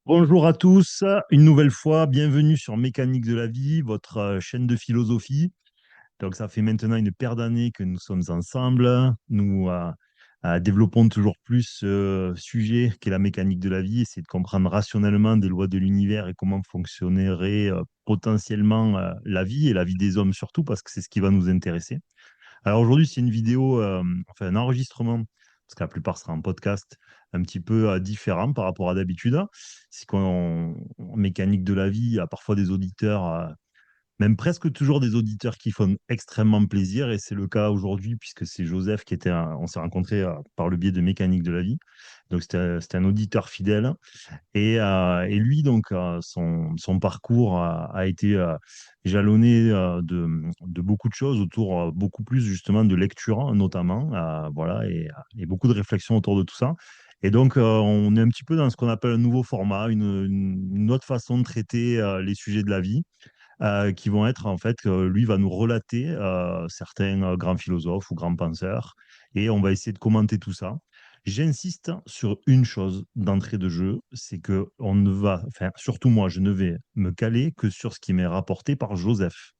Bonjour à tous, une nouvelle fois, bienvenue sur Mécanique de la vie, votre chaîne de philosophie. Donc ça fait maintenant une paire d'années que nous sommes ensemble. Nous développons toujours plus ce sujet qu'est la mécanique de la vie, essayer de comprendre rationnellement des lois de l'univers et comment fonctionnerait potentiellement la vie et la vie des hommes surtout, parce que c'est ce qui va nous intéresser. Alors aujourd'hui, c'est une vidéo, enfin un enregistrement, parce que la plupart sera en podcast, un petit peu différent par rapport à d'habitude. C'est qu'en mécanique de la vie, il y a parfois des auditeurs, même presque toujours des auditeurs qui font extrêmement plaisir, et c'est le cas aujourd'hui, puisque c'est Joseph qui était, on s'est rencontré par le biais de mécanique de la vie. Donc c'était un auditeur fidèle. Et lui, donc, son parcours a été jalonné de beaucoup de choses autour, beaucoup plus justement de lecture, hein, notamment, voilà, et beaucoup de réflexions autour de tout ça. Et donc, on est un petit peu dans ce qu'on appelle un nouveau format, une autre façon de traiter les sujets de la vie, qui vont être, en fait, lui va nous relater certains grands philosophes ou grands penseurs, et on va essayer de commenter tout ça. J'insiste sur une chose d'entrée de jeu, c'est que on ne va, enfin, surtout moi, je ne vais me caler que sur ce qui m'est rapporté par Joseph.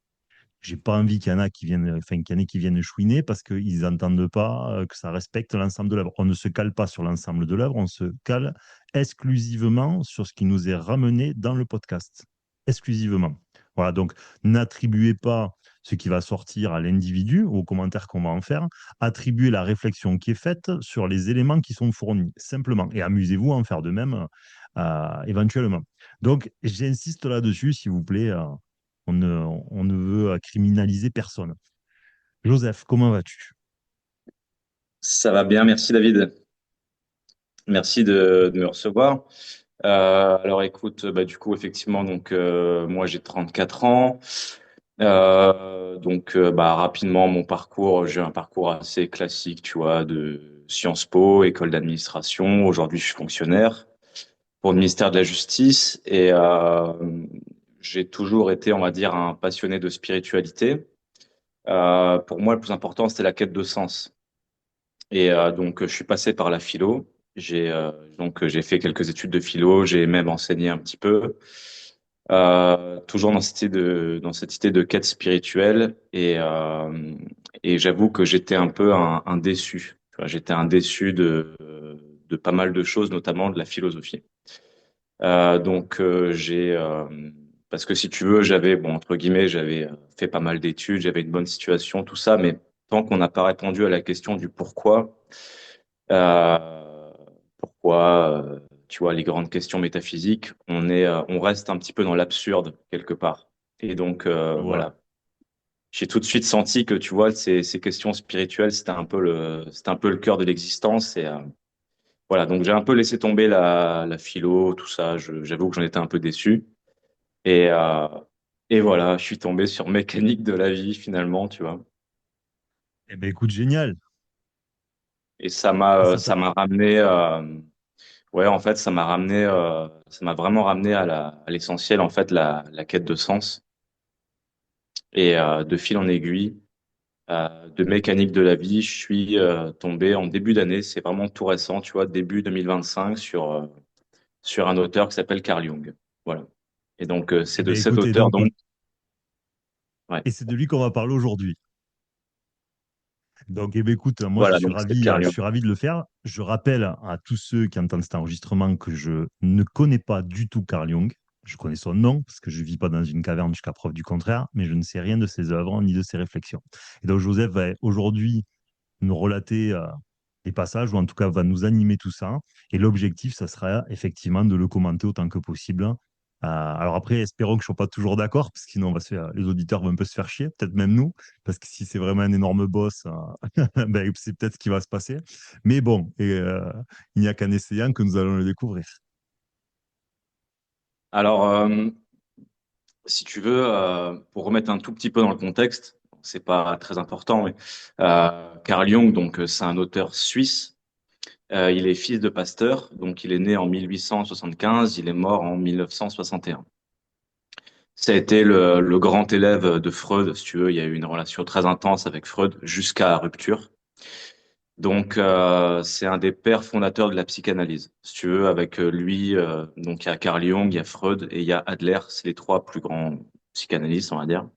J'ai pas envie qu'il y en a qui viennent, enfin, qu'il y en ait qui viennent chouiner parce qu'ils n'entendent pas que ça respecte l'ensemble de l'œuvre. On ne se cale pas sur l'ensemble de l'œuvre, on se cale exclusivement sur ce qui nous est ramené dans le podcast. Exclusivement. Voilà, donc n'attribuez pas ce qui va sortir à l'individu, aux commentaires qu'on va en faire, attribuez la réflexion qui est faite sur les éléments qui sont fournis, simplement. Et amusez-vous à en faire de même éventuellement. Donc, j'insiste là-dessus, s'il vous plaît. On ne veut criminaliser personne. Joseph, comment vas-tu? Ça va bien, merci David. Merci de me recevoir. Alors écoute, bah, du coup, effectivement, moi j'ai 34 ans. Bah, rapidement, mon parcours, j'ai un parcours assez classique, tu vois, de Sciences Po, école d'administration. Aujourd'hui, je suis fonctionnaire pour le ministère de la Justice j'ai toujours été, on va dire, un passionné de spiritualité. Pour moi, le plus important, c'était la quête de sens. Je suis passé par la philo. J'ai fait quelques études de philo. J'ai même enseigné un petit peu. Toujours dans cette idée de quête spirituelle. Et j'avoue que j'étais un peu un déçu. Tu vois, j'étais un déçu de pas mal de choses, notamment de la philosophie. Parce que si tu veux, bon, entre guillemets, j'avais fait pas mal d'études, j'avais une bonne situation, tout ça, mais tant qu'on n'a pas répondu à la question du pourquoi, euh, tu vois, les grandes questions métaphysiques, on reste un petit peu dans l'absurde quelque part. Je vois. Voilà. J'ai tout de suite senti que, tu vois, ces questions spirituelles, c'était un peu le cœur de l'existence. Voilà. Donc, j'ai un peu laissé tomber la philo, tout ça. J'avoue que j'en étais un peu déçu. Et, euh, et voilà, je suis tombé sur mécanique de la vie, finalement, tu vois. Eh bien, écoute, génial. Et Et ça t'a... ça m'a ramené, ouais, en fait, ça m'a vraiment ramené à l'essentiel, en fait, la quête de sens. De fil en aiguille, de mécanique de la vie, je suis tombé en début d'année, c'est vraiment tout récent, tu vois, début 2025, sur un auteur qui s'appelle Carl Jung. Voilà. Eh C'est de bien, cet écoutez, auteur, donc, donc, ouais. et c'est de lui qu'on va parler aujourd'hui. Donc, eh bien, écoute, moi, Voilà, donc c'est Carl je Jung. suis ravi de le faire. Je rappelle à tous ceux qui entendent cet enregistrement que je ne connais pas du tout Carl Jung. Je connais son nom parce que je ne vis pas dans une caverne jusqu'à preuve du contraire, mais je ne sais rien de ses œuvres ni de ses réflexions. Et donc, Joseph va aujourd'hui nous relater des passages, ou en tout cas va nous animer tout ça. Et l'objectif, ça sera effectivement de le commenter autant que possible. Alors après, espérons que je ne sois pas toujours d'accord, parce que sinon les auditeurs vont un peu se faire chier, peut-être même nous, parce que si c'est vraiment un énorme boss, ben, c'est peut-être ce qui va se passer. Mais bon, il n'y a qu'en essayant que nous allons le découvrir. Alors, si tu veux, pour remettre un tout petit peu dans le contexte, c'est pas très important, mais Carl Jung, c'est un auteur suisse. Il est fils de pasteur, donc il est né en 1875, il est mort en 1961. Ça a été le grand élève de Freud, si tu veux. Il y a eu une relation très intense avec Freud jusqu'à la rupture. Donc, c'est un des pères fondateurs de la psychanalyse. Si tu veux, avec lui, donc il y a Carl Jung, il y a Freud et il y a Adler. C'est les trois plus grands psychanalystes, on va dire.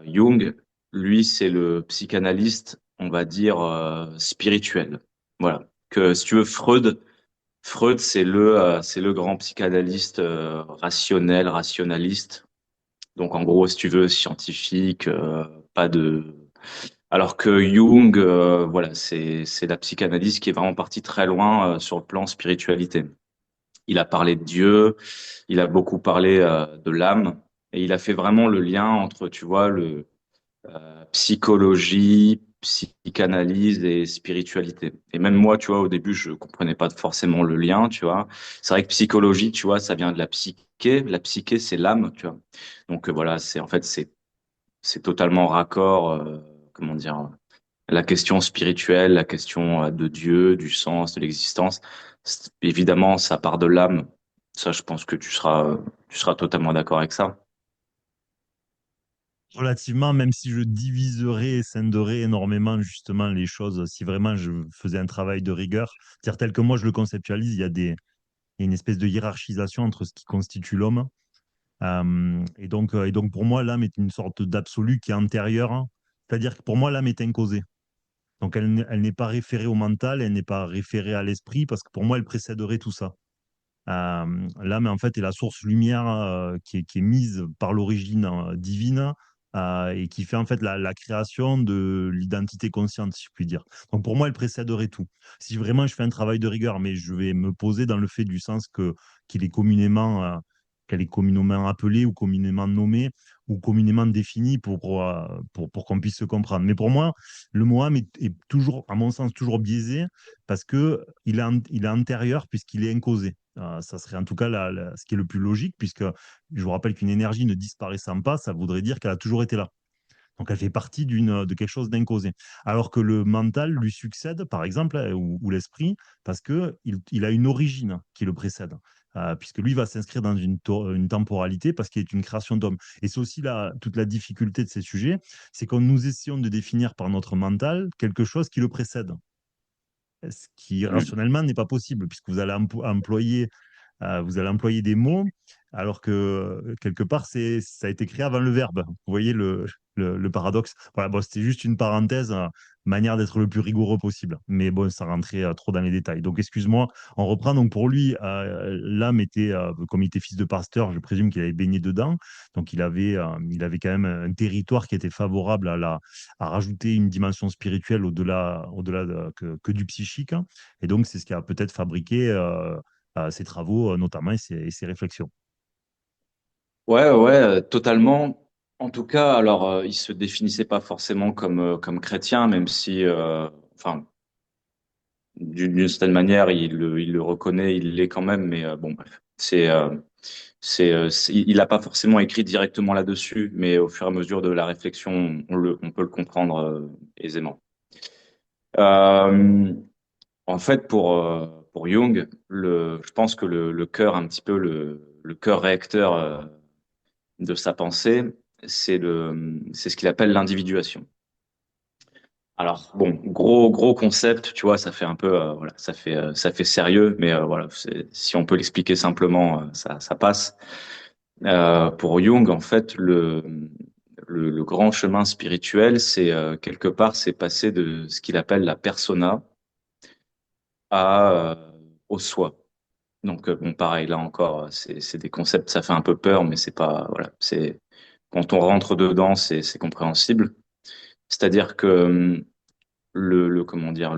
Jung, lui, c'est le psychanalyste, on va dire, spirituel. Voilà. Que si tu veux, Freud, c'est le grand psychanalyste rationnel, rationaliste. Donc, en gros, si tu veux, scientifique, pas de. Alors que Jung, voilà, c'est la psychanalyse qui est vraiment partie très loin sur le plan spiritualité. Il a parlé de Dieu, il a beaucoup parlé de l'âme, et il a fait vraiment le lien entre, tu vois, le psychologie, psychanalyse et spiritualité. Et même moi, tu vois, au début, je comprenais pas forcément le lien, tu vois. C'est vrai que psychologie, tu vois, ça vient de la psyché. La psyché, c'est l'âme, tu vois. Donc voilà, c'est en fait c'est totalement raccord. Comment dire? La question spirituelle, la question de Dieu, du sens, de l'existence. Évidemment, ça part de l'âme. Ça, je pense que tu seras totalement d'accord avec ça. Relativement, même si je diviserais et scinderais énormément justement les choses, si vraiment je faisais un travail de rigueur, c'est-à-dire tel que moi je le conceptualise, il y a une espèce de hiérarchisation entre ce qui constitue l'homme. Et donc pour moi, l'âme est une sorte d'absolu qui est antérieur, hein. C'est-à-dire que pour moi, l'âme est incausée. Donc elle n'est pas référée au mental, elle n'est pas référée à l'esprit, parce que pour moi, elle précéderait tout ça. L'âme, en fait, est la source lumière qui est mise par l'origine divine et qui fait en fait la création de l'identité consciente, si je puis dire. Donc pour moi, elle précéderait tout. Si vraiment je fais un travail de rigueur, mais je vais me poser dans le fait du sens que qu'il est communément, qu'elle est communément appelée ou communément nommée ou communément définie pour qu'on puisse se comprendre. Mais pour moi, le mot âme est toujours, à mon sens, toujours biaisé parce que il est antérieur puisqu'il est incausé. Ça serait en tout cas ce qui est le plus logique, puisque je vous rappelle qu'une énergie ne disparaissant pas, ça voudrait dire qu'elle a toujours été là. Donc elle fait partie de quelque chose d'incausé. Alors que le mental lui succède, par exemple, ou l'esprit, parce qu'il a une origine qui le précède. Puisque lui va s'inscrire dans une temporalité parce qu'il est une création d'homme. Et c'est aussi toute la difficulté de ces sujets, c'est que nous essayons de définir par notre mental quelque chose qui le précède. Ce qui Mm. rationnellement n'est pas possible, puisque vous allez employer des mots, alors que quelque part, ça a été créé avant le verbe. Vous voyez le paradoxe. Voilà, bon, c'était juste une parenthèse, manière d'être le plus rigoureux possible. Mais bon, ça rentrait trop dans les détails. Donc, excuse-moi, on reprend. Donc, pour lui, l'âme était, comme il était fils de pasteur, je présume qu'il avait baigné dedans. Donc, il avait quand même un territoire qui était favorable à rajouter une dimension spirituelle que du psychique. Et donc, c'est ce qui a peut-être fabriqué ses travaux, notamment, et ses réflexions. Ouais, ouais, totalement. En tout cas, alors, il se définissait pas forcément comme chrétien, même si, enfin, d'une certaine manière, il le reconnaît, il l'est quand même. Mais bon, bref, il n'a pas forcément écrit directement là-dessus, mais au fur et à mesure de la réflexion, on peut le comprendre aisément. Euh, En fait, pour Jung, je pense que le cœur, un petit peu le cœur réacteur de sa pensée, c'est ce qu'il appelle l'individuation. Alors bon, gros concept, tu vois, ça fait un peu, voilà, ça fait sérieux, mais voilà, si on peut l'expliquer simplement, ça passe. Pour Jung, en fait, le grand chemin spirituel, c'est quelque part, c'est passer de ce qu'il appelle la persona au soi. Donc bon, pareil, là encore, c'est des concepts, ça fait un peu peur, mais c'est pas, voilà, c'est quand on rentre dedans, c'est compréhensible. C'est-à-dire que comment dire,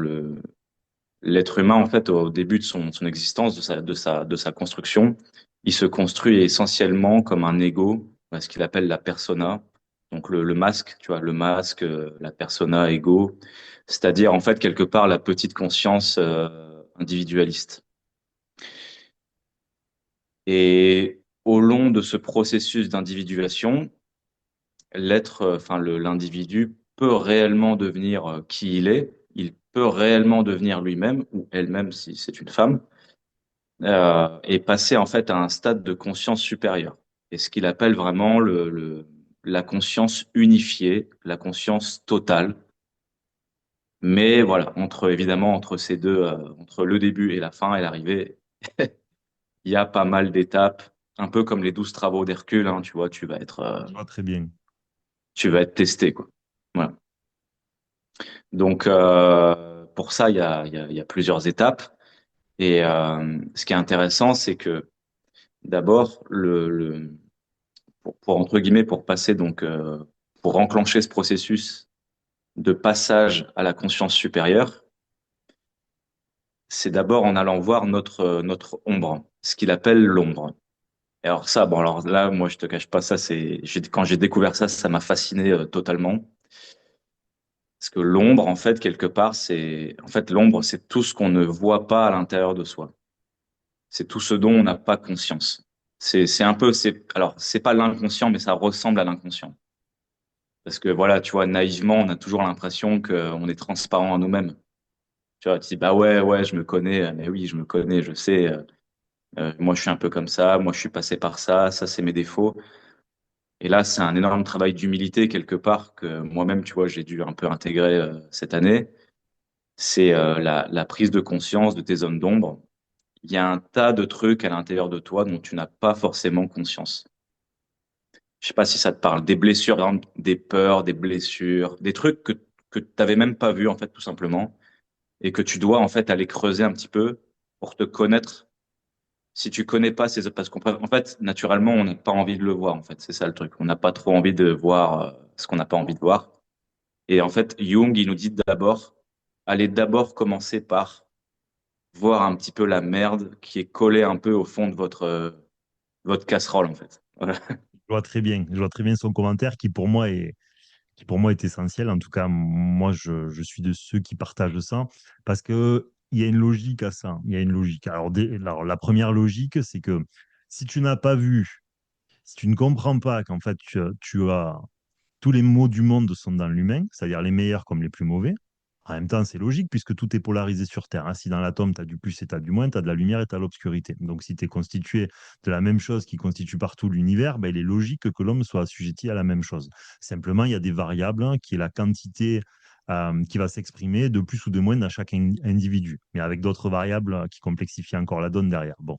l'être humain, en fait, au début de son existence, de sa construction, il se construit essentiellement comme un ego, ce qu'il appelle la persona. Donc le masque, tu vois, le masque, la persona, ego, c'est-à-dire en fait quelque part la petite conscience individualiste. Et au long de ce processus d'individuation, l'individu peut réellement devenir qui il est. Il peut réellement devenir lui-même ou elle-même si c'est une femme, et passer en fait à un stade de conscience supérieure. Et ce qu'il appelle vraiment la conscience unifiée, la conscience totale. Mais voilà, évidemment, entre ces deux, entre le début et la fin et l'arrivée, il y a pas mal d'étapes, un peu comme les 12 travaux d'Hercule, hein, tu vois, Je vois très bien. tu vas être testé, quoi. Voilà. Donc, pour ça, il y a plusieurs étapes. Et ce qui est intéressant, c'est que d'abord, entre guillemets, pour passer donc, pour enclencher ce processus de passage à la conscience supérieure, c'est d'abord en allant voir notre ombre, ce qu'il appelle l'ombre. Et alors ça, bon, alors là, moi, je te cache pas, quand j'ai découvert ça, ça m'a fasciné totalement. Parce que l'ombre, en fait, quelque part, en fait, l'ombre, c'est tout ce qu'on ne voit pas à l'intérieur de soi. C'est tout ce dont on n'a pas conscience. Alors, c'est pas l'inconscient, mais ça ressemble à l'inconscient. Parce que voilà, tu vois, naïvement, on a toujours l'impression qu'on est transparent à nous-mêmes. Tu vois, tu dis, bah ouais, ouais, je me connais, mais oui, je me connais, je sais, moi, je suis un peu comme ça, moi, je suis passé par ça, c'est mes défauts. Et là, c'est un énorme travail d'humilité quelque part que moi-même, tu vois, j'ai dû un peu intégrer cette année. C'est la prise de conscience de tes zones d'ombre. Il y a un tas de trucs à l'intérieur de toi dont tu n'as pas forcément conscience. Je sais pas si ça te parle, des blessures, par exemple, des peurs, des blessures, des trucs que tu n'avais même pas vus, en fait, tout simplement, et que tu dois, en fait, aller creuser un petit peu pour te connaître. Si tu connais pas parce en fait, naturellement, on n'a pas envie de le voir, en fait. C'est ça le truc. On n'a pas trop envie de voir ce qu'on n'a pas envie de voir. Et en fait, Jung, il nous dit allez d'abord commencer par voir un petit peu la merde qui est collée un peu au fond de votre casserole, en fait. Voilà. Je vois très bien. Je vois très bien son commentaire qui pour moi est essentiel. En tout cas, moi, je suis de ceux qui partagent ça parce que il y a une logique à ça. Il y a une logique. Alors, la première logique, c'est que si tu n'as pas vu, si tu ne comprends pas qu'en fait, tu as tous les maux du monde sont dans l'humain, c'est-à-dire les meilleurs comme les plus mauvais. En même temps, c'est logique puisque tout est polarisé sur Terre, hein. Si dans l'atome, tu as du plus et tu as du moins, tu as de la lumière et tu as l'obscurité. Donc, si tu es constitué de la même chose qui constitue partout l'univers, ben, il est logique que l'homme soit assujetti à la même chose. Simplement, il y a des variables, hein, qui est la quantité qui va s'exprimer de plus ou de moins dans chaque individu, mais avec d'autres variables qui complexifient encore la donne derrière. Bon,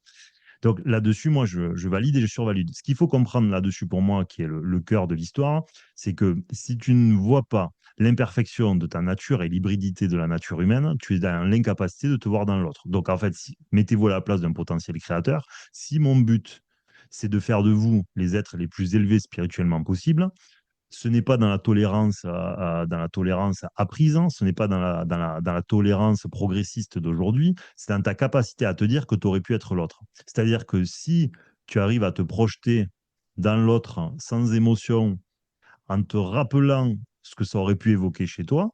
donc là-dessus, moi, je valide et je survalide. Ce qu'il faut comprendre là-dessus pour moi, qui est le cœur de l'histoire, c'est que si tu ne vois pas l'imperfection de ta nature et l'hybridité de la nature humaine, tu es dans l'incapacité de te voir dans l'autre. Donc en fait, mettez-vous à la place d'un potentiel créateur. Si mon but, c'est de faire de vous les êtres les plus élevés spirituellement possible, ce n'est pas dans la tolérance apprise, hein, ce n'est pas dans la tolérance progressiste d'aujourd'hui, c'est dans ta capacité à te dire que tu aurais pu être l'autre. C'est-à-dire que si tu arrives à te projeter dans l'autre sans émotion, en te rappelant ce que ça aurait pu évoquer chez toi,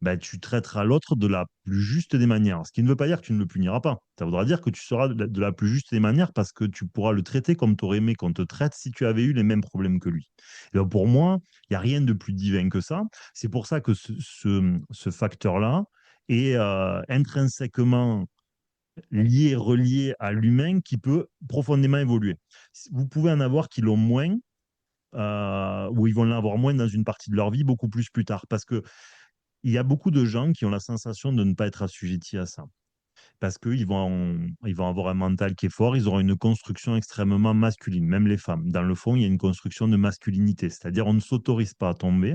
ben, tu traiteras l'autre de la plus juste des manières. Ce qui ne veut pas dire que tu ne le puniras pas. Ça voudra dire que tu seras de la plus juste des manières parce que tu pourras le traiter comme tu aurais aimé qu'on te traite si tu avais eu les mêmes problèmes que lui. Et donc, pour moi, il n'y a rien de plus divin que ça. C'est pour ça que ce facteur-là est intrinsèquement lié, relié à l'humain qui peut profondément évoluer. Vous pouvez en avoir qui l'ont moins, ou ils vont l'avoir moins dans une partie de leur vie, beaucoup plus tard. Parce que il y a beaucoup de gens qui ont la sensation de ne pas être assujettis à ça. Parce ils vont avoir un mental qui est fort, ils auront une construction extrêmement masculine, même les femmes. Dans le fond, il y a une construction de masculinité, c'est-à-dire on ne s'autorise pas à tomber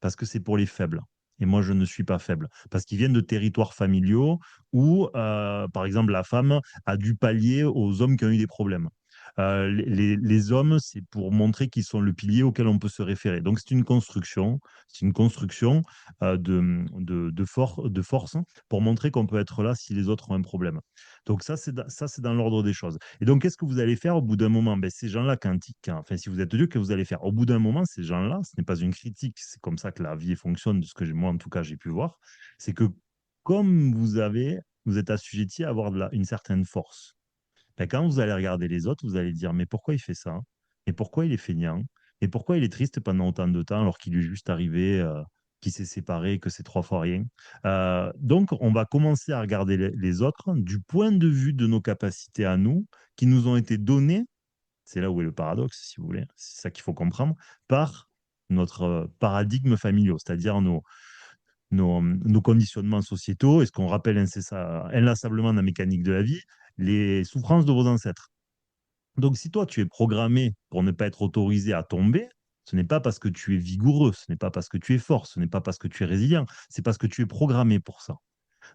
parce que c'est pour les faibles. Et moi, je ne suis pas faible. Parce qu'ils viennent de territoires familiaux où, par exemple, la femme a dû pallier aux hommes qui ont eu des problèmes. Les hommes, c'est pour montrer qu'ils sont le pilier auquel on peut se référer. Donc, c'est une construction de force pour montrer qu'on peut être là si les autres ont un problème. Donc, ça, c'est dans l'ordre des choses. Et donc, qu'est-ce que vous allez faire au bout d'un moment? Ben, ces gens-là, enfin, si vous êtes Dieu, que vous allez faire? Au bout d'un moment, ces gens-là, ce n'est pas une critique, c'est comme ça que la vie fonctionne, de ce que moi, en tout cas, j'ai pu voir, c'est que comme vous êtes assujetti à avoir une certaine force. Ben, quand vous allez regarder les autres, vous allez dire, mais pourquoi il fait ça? Et pourquoi il est feignant? Et pourquoi il est triste pendant autant de temps alors qu'il lui est juste arrivé, qu'il s'est séparé, que c'est trois fois rien? Donc, on va commencer à regarder les autres du point de vue de nos capacités à nous, qui nous ont été données, c'est là où est le paradoxe, si vous voulez, c'est ça qu'il faut comprendre, par notre paradigme familial, c'est-à-dire nos conditionnements sociétaux et ce qu'on rappelle inlassablement dans la mécanique de la vie, les souffrances de vos ancêtres. Donc, si toi, tu es programmé pour ne pas être autorisé à tomber, ce n'est pas parce que tu es vigoureux, ce n'est pas parce que tu es fort, ce n'est pas parce que tu es résilient, c'est parce que tu es programmé pour ça.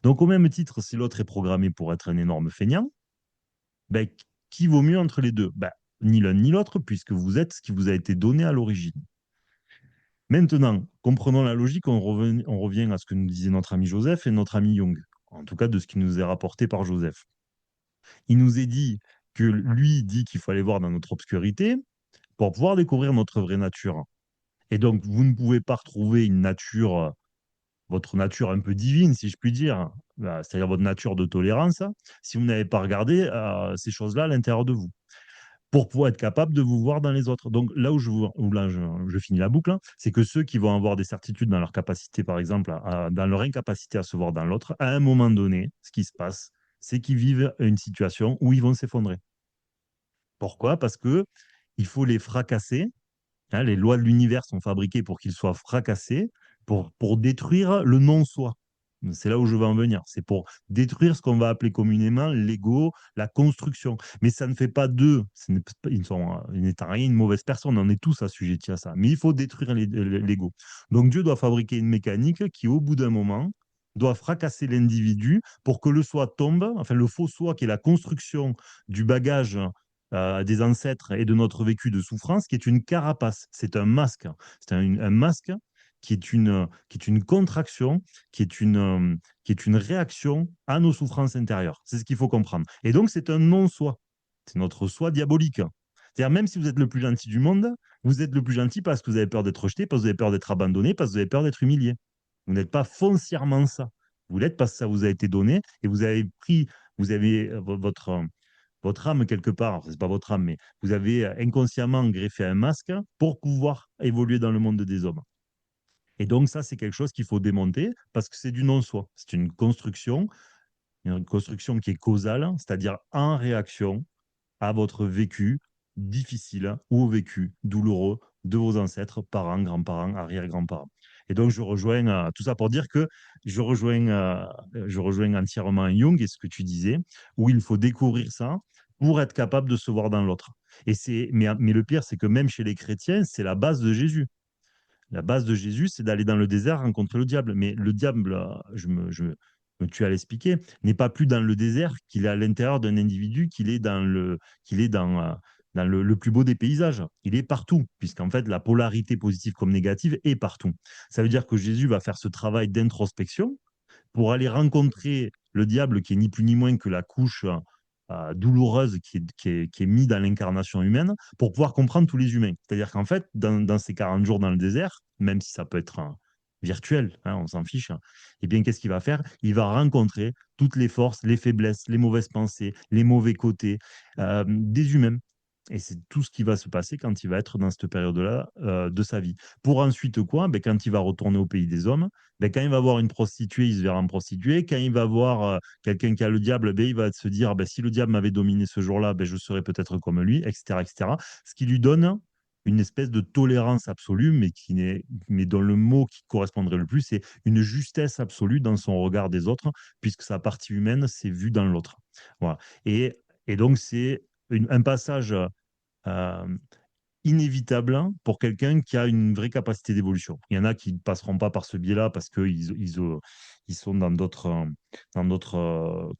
Donc, au même titre, si l'autre est programmé pour être un énorme feignant, ben, qui vaut mieux entre les deux? Ben, ni l'un ni l'autre, puisque vous êtes ce qui vous a été donné à l'origine. Maintenant, comprenons la logique, on revient à ce que nous disait notre ami Joseph et notre ami Jung, en tout cas de ce qui nous est rapporté par Joseph. Il nous est dit que lui dit qu'il faut aller voir dans notre obscurité pour pouvoir découvrir notre vraie nature. Et donc, vous ne pouvez pas retrouver une nature, votre nature un peu divine, si je puis dire, c'est-à-dire votre nature de tolérance, si vous n'avez pas regardé ces choses-là à l'intérieur de vous, pour pouvoir être capable de vous voir dans les autres. Donc là où là, je finis la boucle, hein, c'est que ceux qui vont avoir des certitudes dans leur capacité, par exemple, dans leur incapacité à se voir dans l'autre, à un moment donné, ce qui se passe, c'est qu'ils vivent une situation où ils vont s'effondrer. Pourquoi? Parce que il faut les fracasser. Hein, les lois de l'univers sont fabriquées pour qu'ils soient fracassés, pour détruire le non-soi. C'est là où je veux en venir. C'est pour détruire ce qu'on va appeler communément l'ego, la construction. Mais ça ne fait pas d'eux, ils n'étant rien une mauvaise personne, on est tous assujettis à ça. Mais il faut détruire l'ego. Donc Dieu doit fabriquer une mécanique qui, au bout d'un moment, doit fracasser l'individu pour que le soi tombe, enfin le faux soi qui est la construction du bagage des ancêtres et de notre vécu de souffrance, qui est une carapace, c'est un masque. C'est un masque qui est une contraction, qui est une réaction à nos souffrances intérieures. C'est ce qu'il faut comprendre. Et donc, c'est un non-soi. C'est notre soi diabolique. C'est-à-dire, même si vous êtes le plus gentil du monde, vous êtes le plus gentil parce que vous avez peur d'être rejeté, parce que vous avez peur d'être abandonné, parce que vous avez peur d'être humilié. Vous n'êtes pas foncièrement ça. Vous l'êtes parce que ça vous a été donné et vous avez pris, vous avez votre âme quelque part, c'est pas votre âme, mais vous avez inconsciemment greffé un masque pour pouvoir évoluer dans le monde des hommes. Et donc ça, c'est quelque chose qu'il faut démonter parce que c'est du non-soi. C'est une construction qui est causale, c'est-à-dire en réaction à votre vécu difficile ou au vécu douloureux de vos ancêtres, parents, grands-parents, arrière-grands-parents. Et donc, je rejoins tout ça pour dire que je rejoins entièrement Jung et ce que tu disais, où il faut découvrir ça pour être capable de se voir dans l'autre. Mais le pire, c'est que même chez les chrétiens, c'est la base de Jésus. La base de Jésus, c'est d'aller dans le désert rencontrer le diable. Mais le diable, tu as l'expliqué, n'est pas plus dans le désert qu'il est à l'intérieur d'un individu, qu'il est dans le plus beau des paysages. Il est partout, puisqu'en fait, la polarité positive comme négative est partout. Ça veut dire que Jésus va faire ce travail d'introspection pour aller rencontrer le diable, qui est ni plus ni moins que la couche douloureuse qui est mise dans l'incarnation humaine, pour pouvoir comprendre tous les humains. C'est-à-dire qu'en fait, dans ces 40 jours dans le désert, même si ça peut être virtuel, hein, on s'en fiche, eh bien, qu'est-ce qu'il va faire? Il va rencontrer toutes les forces, les faiblesses, les mauvaises pensées, les mauvais côtés des humains. Et c'est tout ce qui va se passer quand il va être dans cette période-là de sa vie. Pour ensuite quoi? Ben, quand il va retourner au pays des hommes, ben, quand il va voir une prostituée, il se verra en prostituée. Quand il va voir quelqu'un qui a le diable, ben, il va se dire, ben, si le diable m'avait dominé ce jour-là, ben, je serais peut-être comme lui, etc., etc. Ce qui lui donne une espèce de tolérance absolue, mais dont le mot qui correspondrait le plus, c'est une justesse absolue dans son regard des autres, puisque sa partie humaine s'est vue dans l'autre. Voilà. Et donc, c'est un passage euh, inévitable pour quelqu'un qui a une vraie capacité d'évolution. Il y en a qui ne passeront pas par ce biais-là parce qu'ils sont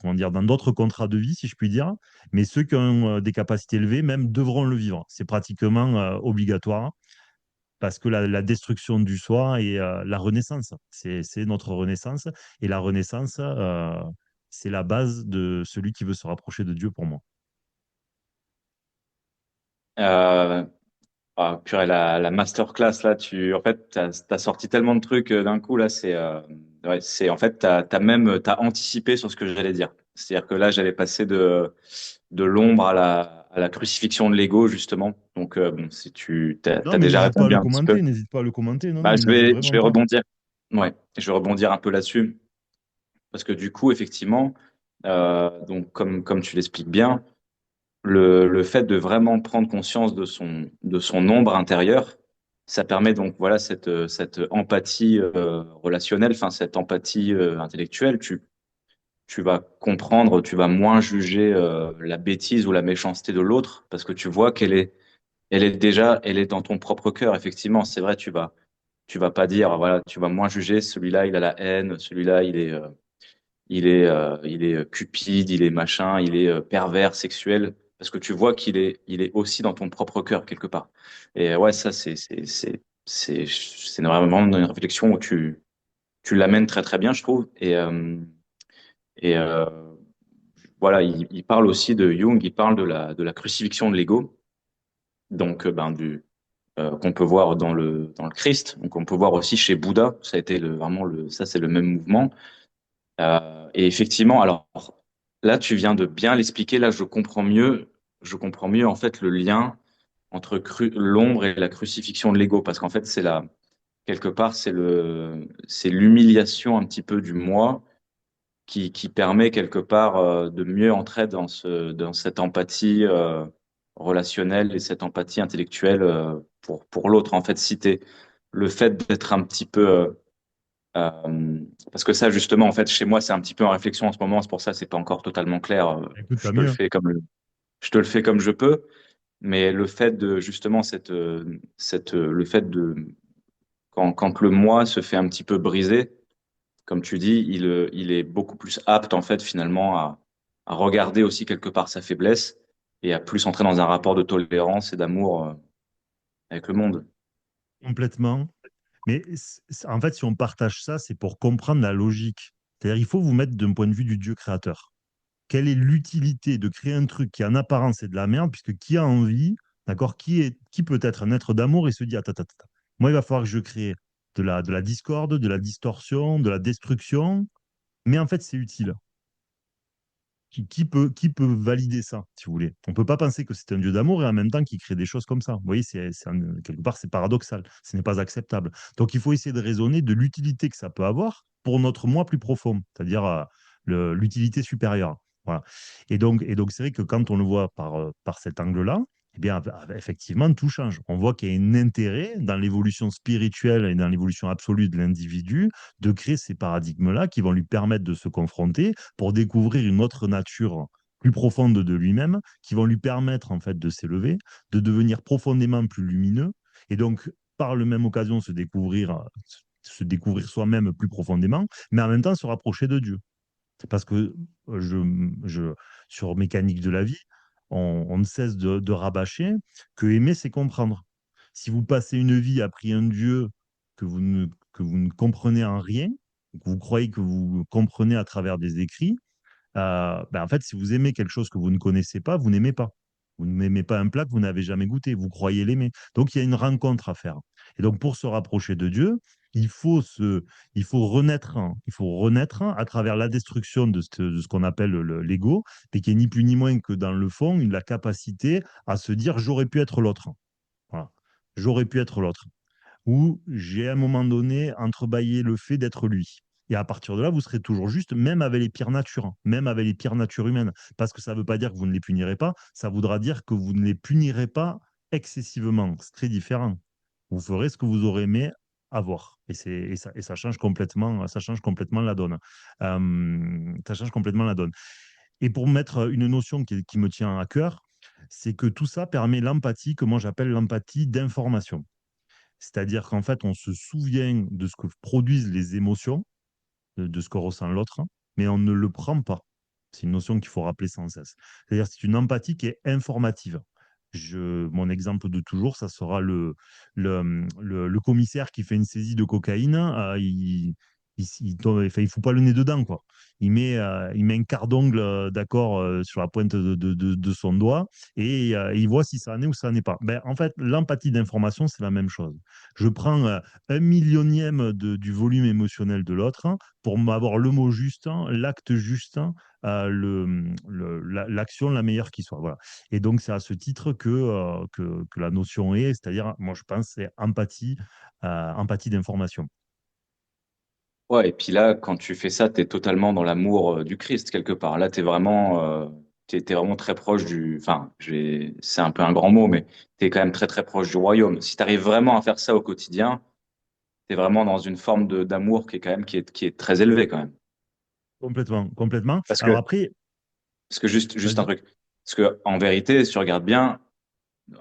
comment dire, dans d'autres contrats de vie, si je puis dire. Mais ceux qui ont des capacités élevées, même, devront le vivre. C'est pratiquement obligatoire parce que la destruction du soi est la renaissance. C'est notre renaissance. Et la renaissance, c'est la base de celui qui veut se rapprocher de Dieu pour moi. Euh, Purée, la masterclass, là, en fait, t'as sorti tellement de trucs d'un coup, là, ouais, en fait, t'as anticipé sur ce que j'allais dire. C'est-à-dire que là, j'allais passer de l'ombre à la crucifixion de l'ego, justement. Donc, bon, si Non, t'as mais déjà n'hésite pas à répondu le un petit peu. commenter, n'hésite pas à le commenter. Non, Bah, non, n'hésite je vraiment vais pas. rebondir. Ouais, je vais rebondir un peu là-dessus. Parce que du coup, effectivement, donc, comme tu l'expliques bien, le fait de vraiment prendre conscience de son ombre intérieure, ça permet donc voilà cette empathie relationnelle, enfin cette empathie intellectuelle. Tu vas comprendre, tu vas moins juger la bêtise ou la méchanceté de l'autre parce que tu vois elle est dans ton propre cœur. Effectivement, c'est vrai, tu vas pas dire, voilà, tu vas moins juger. Celui-là, il a la haine. Celui-là, il est cupide, il est machin, il est pervers, sexuel, parce que tu vois il est aussi dans ton propre cœur quelque part. Et ouais, ça, c'est vraiment une réflexion où tu l'amènes très très bien, je trouve. Et voilà, il parle aussi de Jung, il parle de la crucifixion de l'ego, donc qu'on peut voir dans le Christ, donc on peut voir aussi chez Bouddha. Ça a été ça c'est le même mouvement. Et effectivement, alors là, tu viens de bien l'expliquer. Là, je comprends mieux en fait le lien entre l'ombre et la crucifixion de l'ego, parce qu'en fait, quelque part, c'est l'humiliation un petit peu du moi qui permet quelque part de mieux entrer dans cette empathie relationnelle et cette empathie intellectuelle pour l'autre. En fait, le fait d'être un petit peu parce que ça, justement, en fait, chez moi, c'est un petit peu en réflexion en ce moment. C'est pour ça, c'est pas encore totalement clair. Écoute, Je tant te le mieux. fais je te le fais comme je peux. Mais le fait de, justement, le fait de, quand le moi se fait un petit peu briser, comme tu dis, il est beaucoup plus apte, en fait, finalement, à regarder aussi quelque part sa faiblesse et à plus entrer dans un rapport de tolérance et d'amour, avec le monde. Complètement. Mais en fait, si on partage ça, c'est pour comprendre la logique. C'est-à-dire, il faut vous mettre d'un point de vue du Dieu créateur. Quelle est l'utilité de créer un truc qui en apparence est de la merde, puisque qui a envie, d'accord, qui peut être un être d'amour et se dit, attends, attends, attends, moi, il va falloir que je crée de la discorde, de la distorsion, de la destruction, mais en fait, c'est utile. Qui peut valider ça, si vous voulez? On ne peut pas penser que c'est un Dieu d'amour et en même temps qu'il crée des choses comme ça. Vous voyez, quelque part, c'est paradoxal. Ce n'est pas acceptable. Donc, il faut essayer de raisonner de l'utilité que ça peut avoir pour notre moi plus profond, c'est-à-dire l'utilité supérieure. Voilà. Et donc, c'est vrai que quand on le voit par cet angle-là, eh bien, effectivement, tout change. On voit qu'il y a un intérêt dans l'évolution spirituelle et dans l'évolution absolue de l'individu de créer ces paradigmes-là qui vont lui permettre de se confronter pour découvrir une autre nature plus profonde de lui-même, qui vont lui permettre en fait de s'élever, de devenir profondément plus lumineux, et donc par le même occasion se découvrir soi-même plus profondément, mais en même temps se rapprocher de Dieu. C'est parce que sur Mécanique de la vie, on ne cesse de rabâcher que aimer, c'est comprendre. Si vous passez une vie à prier un Dieu que vous ne comprenez en rien, que vous croyez que vous comprenez à travers des écrits, en fait, si vous aimez quelque chose que vous ne connaissez pas, vous n'aimez pas. Vous n'aimez pas un plat que vous n'avez jamais goûté. Vous croyez l'aimer. Donc, il y a une rencontre à faire. Et donc, pour se rapprocher de Dieu, il faut, il faut renaître, il faut renaître à travers la destruction de ce qu'on appelle l'ego, mais qui est ni plus ni moins que dans le fond, la capacité à se dire j'aurais pu être l'autre. Voilà. J'aurais pu être l'autre où j'ai à un moment donné entrebâillé le fait d'être lui. Et à partir de là, vous serez toujours juste, même avec les pires natures, hein, même avec les pires natures humaines. Parce que ça ne veut pas dire que vous ne les punirez pas, ça voudra dire que vous ne les punirez pas excessivement. C'est très différent. Vous ferez ce que vous aurez aimé avoir. Et ça change complètement la donne. Ça change complètement la donne. Et pour mettre une notion qui me tient à cœur, c'est que tout ça permet l'empathie, que moi j'appelle l'empathie d'information. C'est-à-dire qu'en fait, on se souvient de ce que produisent les émotions, de ce que ressent l'autre, hein, mais on ne le prend pas. C'est une notion qu'il faut rappeler sans cesse. C'est-à-dire que c'est une empathie qui est informative. Mon exemple de toujours, ça sera le commissaire qui fait une saisie de cocaïne. Enfin, il fout pas le nez dedans, quoi. Il met un quart d'ongle, d'accord, sur la pointe de son doigt et il voit si ça en est ou ça n'en est pas. Ben, en fait, l'empathie d'information, c'est la même chose. Je prends un millionième du volume émotionnel de l'autre, hein, pour avoir le mot juste, hein, l'acte juste, hein, l'action la meilleure qui soit. Voilà. Et donc, c'est à ce titre que la notion est, c'est-à-dire, moi, je pense, c'est empathie d'information. Ouais, et puis là, quand tu fais ça, tu es totalement dans l'amour du Christ, quelque part. Là, tu es vraiment. t'es vraiment très proche enfin, c'est un peu un grand mot, mais t'es quand même très très proche du royaume. Si tu arrives vraiment à faire ça au quotidien, t'es vraiment dans une forme d'amour qui est quand même qui est très élevée quand même. Complètement, complètement. Parce Alors que après, juste un vas-y. truc, parce que en vérité, si tu regardes bien,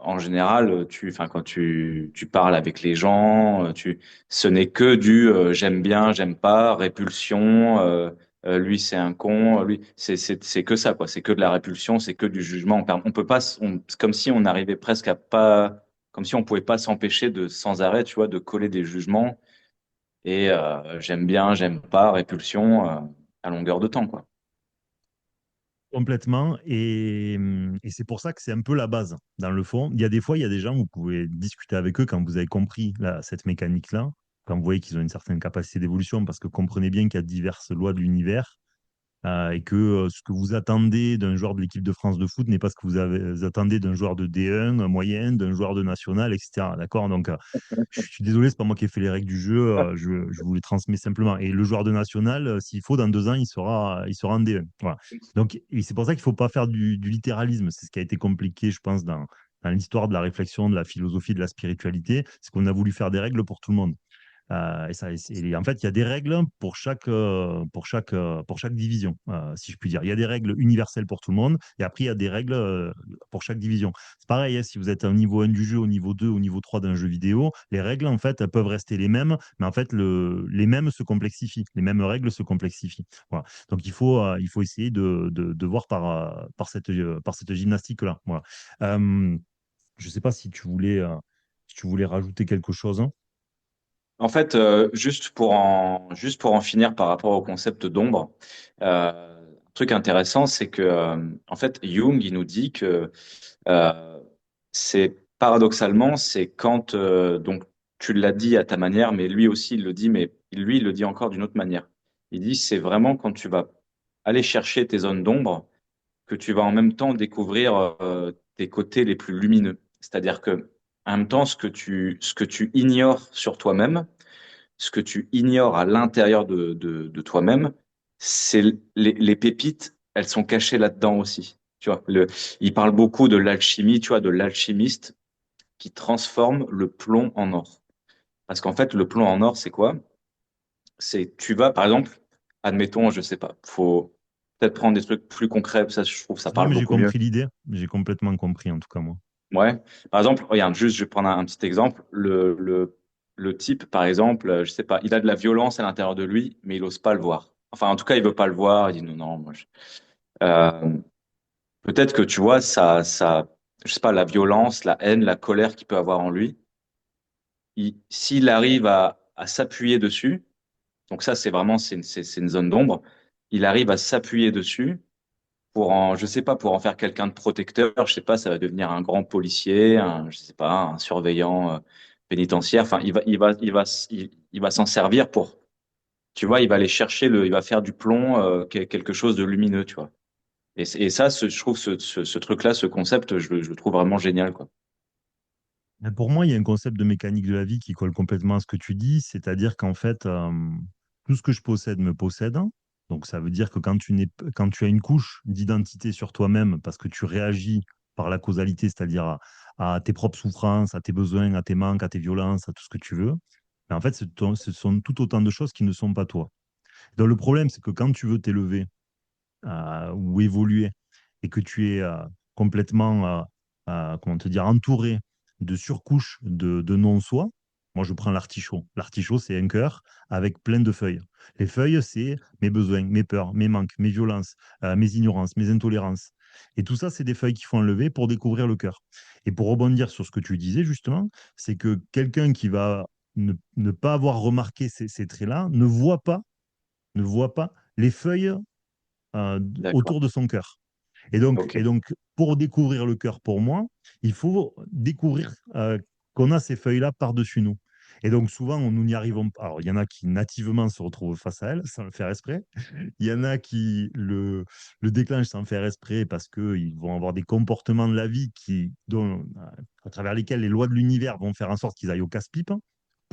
en général, enfin, quand tu parles avec les gens, ce n'est que du j'aime bien, j'aime pas, répulsion, lui c'est un con, lui, c'est que ça, quoi. C'est que de la répulsion, c'est que du jugement. On peut pas, c'est comme si on arrivait presque à pas, comme si on pouvait pas s'empêcher de, sans arrêt, tu vois, de coller des jugements et j'aime bien, j'aime pas, répulsion, à longueur de temps, quoi. Complètement. Et c'est pour ça que c'est un peu la base, dans le fond. Il y a des fois, il y a des gens, vous pouvez discuter avec eux quand vous avez compris cette mécanique-là, quand vous voyez qu'ils ont une certaine capacité d'évolution, parce que comprenez bien qu'il y a diverses lois de l'univers et que ce que vous attendez d'un joueur de l'équipe de France de foot n'est pas ce que vous attendez d'un joueur de D1 moyenne, d'un joueur de national, etc. D'accord? Donc, je suis désolé, c'est pas moi qui ai fait les règles du jeu, je vous les transmets simplement. Et le joueur de national, s'il faut, dans 2 ans, il sera en D1. Voilà. Donc, et c'est pour ça qu'il ne faut pas faire du littéralisme. C'est ce qui a été compliqué, je pense, dans l'histoire de la réflexion, de la philosophie, de la spiritualité. C'est qu'on a voulu faire des règles pour tout le monde. En fait, il y a des règles pour chaque division, si je puis dire. Il y a des règles universelles pour tout le monde, et après, il y a des règles pour chaque division. C'est pareil, hein, si vous êtes au niveau 1 du jeu, au niveau 2, au niveau 3 d'un jeu vidéo, les règles, en fait, elles peuvent rester les mêmes, mais en fait, les mêmes se complexifient. Les mêmes règles se complexifient. Voilà. Donc, il faut essayer de voir par cette gymnastique-là. Voilà. Je ne sais pas si tu voulais rajouter quelque chose, hein. En fait, juste pour en finir par rapport au concept d'ombre, un truc intéressant, c'est que en fait, Jung, il nous dit que euh, c'est paradoxalement, c'est quand donc tu l'as dit à ta manière, mais lui aussi il le dit, mais lui il le dit encore d'une autre manière. Il dit c'est vraiment quand tu vas aller chercher tes zones d'ombre que tu vas en même temps découvrir tes côtés les plus lumineux. C'est-à-dire que en même temps, ce que tu ignores sur toi-même, ce que tu ignores à l'intérieur de toi-même, c'est les pépites, elles sont cachées là-dedans aussi. Tu vois, il parle beaucoup de l'alchimie, tu vois, de l'alchimiste qui transforme le plomb en or. Parce qu'en fait, le plomb en or, c'est quoi? C'est, tu vas, par exemple, admettons, je sais pas, faut peut-être prendre des trucs plus concrets, ça, je trouve, ça Non, parle mais j'ai beaucoup mieux. compris l'idée. J'ai complètement compris, en tout cas, moi. Ouais. Par exemple, regarde, juste, je vais prendre un petit exemple. Le type, par exemple, je sais pas, il a de la violence à l'intérieur de lui, mais il ose pas le voir. Enfin, en tout cas, il veut pas le voir. Il dit non, non, moi, Euh, peut-être que tu vois, je sais pas, la violence, la haine, la colère qu'il peut avoir en lui, s'il arrive à s'appuyer dessus, donc ça, c'est vraiment, c'est une zone d'ombre, il arrive à s'appuyer dessus je sais pas, pour en faire quelqu'un de protecteur, je sais pas, ça va devenir un grand policier, je sais pas, un surveillant pénitentiaire. Enfin, il va s'en servir pour, tu vois, il va aller chercher il va faire du plomb, quelque chose de lumineux, tu vois. Et ça, je trouve ce truc-là, ce concept, je le trouve vraiment génial, quoi. Mais pour moi, il y a un concept de mécanique de la vie qui colle complètement à ce que tu dis, c'est-à-dire qu'en fait, tout ce que je possède me possède. Donc, ça veut dire que quand tu as une couche d'identité sur toi-même, parce que tu réagis par la causalité, c'est-à-dire à tes propres souffrances, à tes besoins, à tes manques, à tes violences, à tout ce que tu veux, mais en fait, ce sont tout autant de choses qui ne sont pas toi. Donc, le problème, c'est que quand tu veux t'élever, ou évoluer et que tu es complètement, comment te dire, entouré de surcouches de non-soi, moi je prends l'artichaut. L'artichaut, c'est un cœur avec plein de feuilles. Les feuilles, c'est mes besoins, mes peurs, mes manques, mes violences, mes ignorances, mes intolérances. Et tout ça, c'est des feuilles qu'il faut enlever pour découvrir le cœur. Et pour rebondir sur ce que tu disais, justement, c'est que quelqu'un qui va ne pas avoir remarqué ces traits-là ne voit pas les feuilles D'accord. autour de son cœur. Ok. Et donc, pour découvrir le cœur pour moi, il faut découvrir qu'on a ces feuilles-là par-dessus nous. Et donc, souvent, nous n'y arrivons pas. Alors, il y en a qui nativement se retrouvent face à elles, sans le faire exprès. Il y en a qui le déclenchent sans faire exprès parce qu'ils vont avoir des comportements de la vie à travers lesquels les lois de l'univers vont faire en sorte qu'ils aillent au casse-pipe.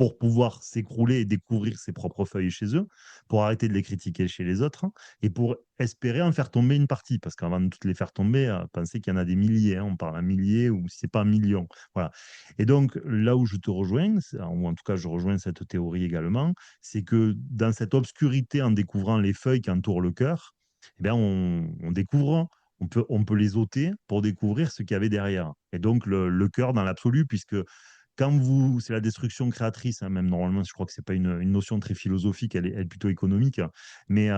pour pouvoir s'écrouler et découvrir ses propres feuilles chez eux, pour arrêter de les critiquer chez les autres, hein, et pour espérer en faire tomber une partie. Parce qu'avant de toutes les faire tomber, pensez qu'il y en a des milliers, hein, on parle un millier ou c'est pas un million. Voilà. Et donc, là où je te rejoins, ou en tout cas je rejoins cette théorie également, c'est que dans cette obscurité, en découvrant les feuilles qui entourent le cœur, eh bien, on découvre, on peut les ôter pour découvrir ce qu'il y avait derrière. Et donc, le cœur dans l'absolu, puisque c'est la destruction créatrice, hein, même normalement, je crois que c'est pas une notion très philosophique, elle est plutôt économique, hein, mais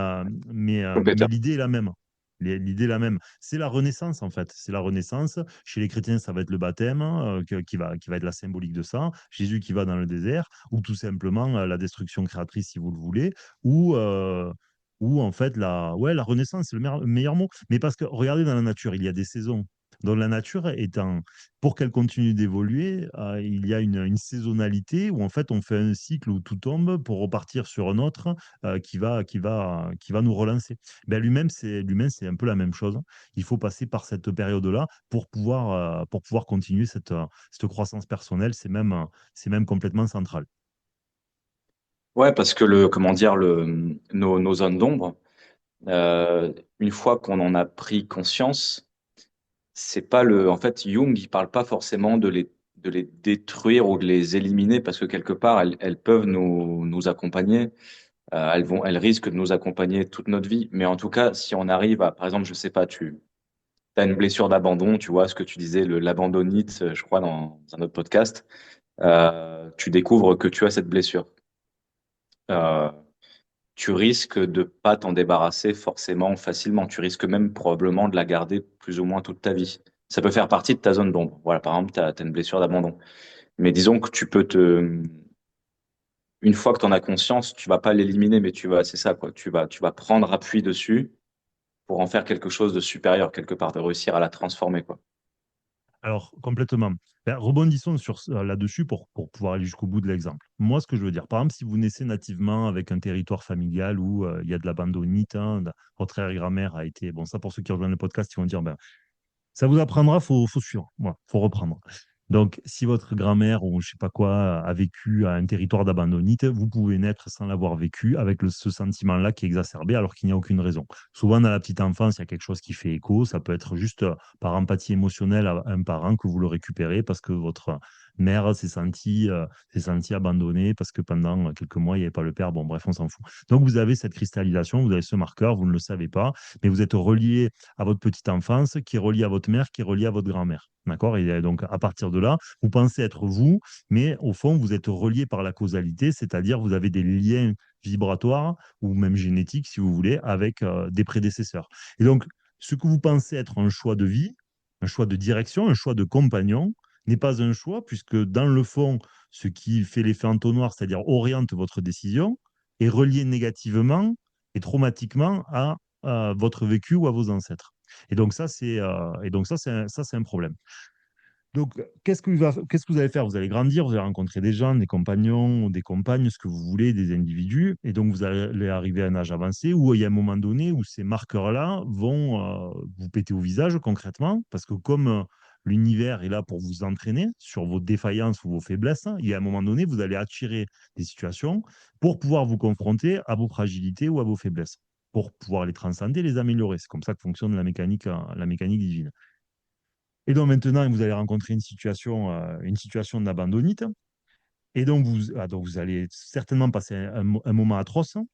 Complètement. l'idée est la même. L'idée est la même. C'est la Renaissance, en fait. C'est la Renaissance. Chez les chrétiens, ça va être le baptême, qui va être la symbolique de ça. Jésus qui va dans le désert, ou tout simplement la destruction créatrice, si vous le voulez, ou, en fait, la Renaissance, c'est le meilleur mot. Mais parce que, regardez dans la nature, il y a des saisons. Donc la nature pour qu'elle continue d'évoluer, il y a une saisonnalité où en fait on fait un cycle où tout tombe pour repartir sur un autre qui va nous relancer. Ben, l'humain, c'est un peu la même chose. Il faut passer par cette période-là pour pouvoir continuer cette croissance personnelle. C'est même complètement central. Ouais, parce que comment dire, nos zones d'ombre, une fois qu'on en a pris conscience, c'est pas en fait, Jung, il parle pas forcément de les détruire ou de les éliminer parce que quelque part, elles peuvent nous accompagner. Elles risquent de nous accompagner toute notre vie. Mais en tout cas, si on arrive à, par exemple, je sais pas, tu as une blessure d'abandon, tu vois ce que tu disais, l'abandonnite, je crois, dans un autre podcast, tu découvres que tu as cette blessure. Euh, Tu risques de pas t'en débarrasser forcément facilement. Tu risques même probablement de la garder plus ou moins toute ta vie. Ça peut faire partie de ta zone d'ombre. Voilà, par exemple, tu as une blessure d'abandon. Mais disons que une fois que tu en as conscience, tu vas pas l'éliminer, mais c'est ça, quoi. Tu vas prendre appui dessus pour en faire quelque chose de supérieur, quelque part, de réussir à la transformer, quoi. Alors, complètement. Ben, rebondissons là-dessus pour pouvoir aller jusqu'au bout de l'exemple. Moi, ce que je veux dire, par exemple, si vous naissez nativement avec un territoire familial où il y a de l'abandonnite, hein, votre arrière-grand-mère a été. Bon, ça, pour ceux qui rejoignent le podcast, ils vont dire ben, ça vous apprendra, faut suivre, voilà, faut reprendre. Donc, si votre grand-mère ou je sais pas quoi a vécu à un territoire d'abandonnite, vous pouvez naître sans l'avoir vécu avec ce sentiment-là qui est exacerbé alors qu'il n'y a aucune raison. Souvent, dans la petite enfance, il y a quelque chose qui fait écho. Ça peut être juste par empathie émotionnelle à un parent que vous le récupérez parce que votre mère s'est sentie abandonnée parce que pendant quelques mois, il n'y avait pas le père. Bon, bref, on s'en fout. Donc, vous avez cette cristallisation, vous avez ce marqueur, vous ne le savez pas, mais vous êtes relié à votre petite enfance, qui est relié à votre mère, qui est relié à votre grand-mère. D'accord? Et donc, à partir de là, vous pensez être vous, mais au fond, vous êtes relié par la causalité, c'est-à-dire vous avez des liens vibratoires ou même génétiques, si vous voulez, avec des prédécesseurs. Et donc, ce que vous pensez être un choix de vie, un choix de direction, un choix de compagnon, n'est pas un choix, puisque dans le fond, ce qui fait l'effet entonnoir, c'est-à-dire oriente votre décision, est relié négativement et traumatiquement à votre vécu ou à vos ancêtres. Et donc ça, c'est un problème. Donc, qu'est-ce que vous allez faire? Vous allez grandir, vous allez rencontrer des gens, des compagnons, des compagnes, ce que vous voulez, des individus, et donc vous allez arriver à un âge avancé où il y a un moment donné où ces marqueurs-là vont vous péter au visage concrètement, parce que comme l'univers est là pour vous entraîner sur vos défaillances ou vos faiblesses, hein, il y a un moment donné, vous allez attirer des situations pour pouvoir vous confronter à vos fragilités ou à vos faiblesses, pour pouvoir les transcender, les améliorer. C'est comme ça que fonctionne la mécanique divine. Et donc maintenant, vous allez rencontrer une situation d'abandonnite. Et donc vous allez certainement passer un moment atroce, hein,